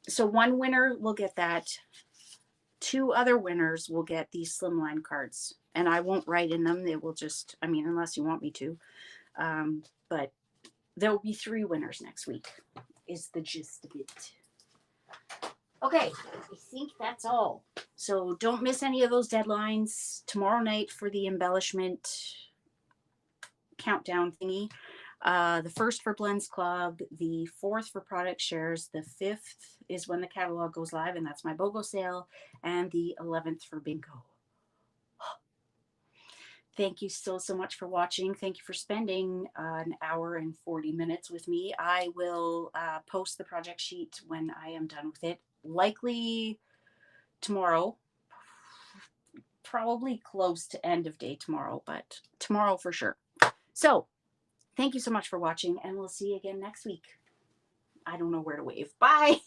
so one winner will get that. 2 other winners will get these slimline cards. And I won't write in them. They will just, I mean, unless you want me to. But there will be 3 winners next week, is the gist of it. Okay, I think that's all. So don't miss any of those deadlines. Tomorrow night for the embellishment countdown thingy. The 1st for Blends Club, the 4th for product shares, the 5th is when the catalog goes live, and that's my BOGO sale, and the 11th for bingo. Thank you so much for watching. Thank you for spending an hour and 40 minutes with me. I will post the project sheet when I am done with it, likely tomorrow, probably close to end of day tomorrow, but tomorrow for sure. So thank you so much for watching, and we'll see you again next week. I don't know where to wave. Bye.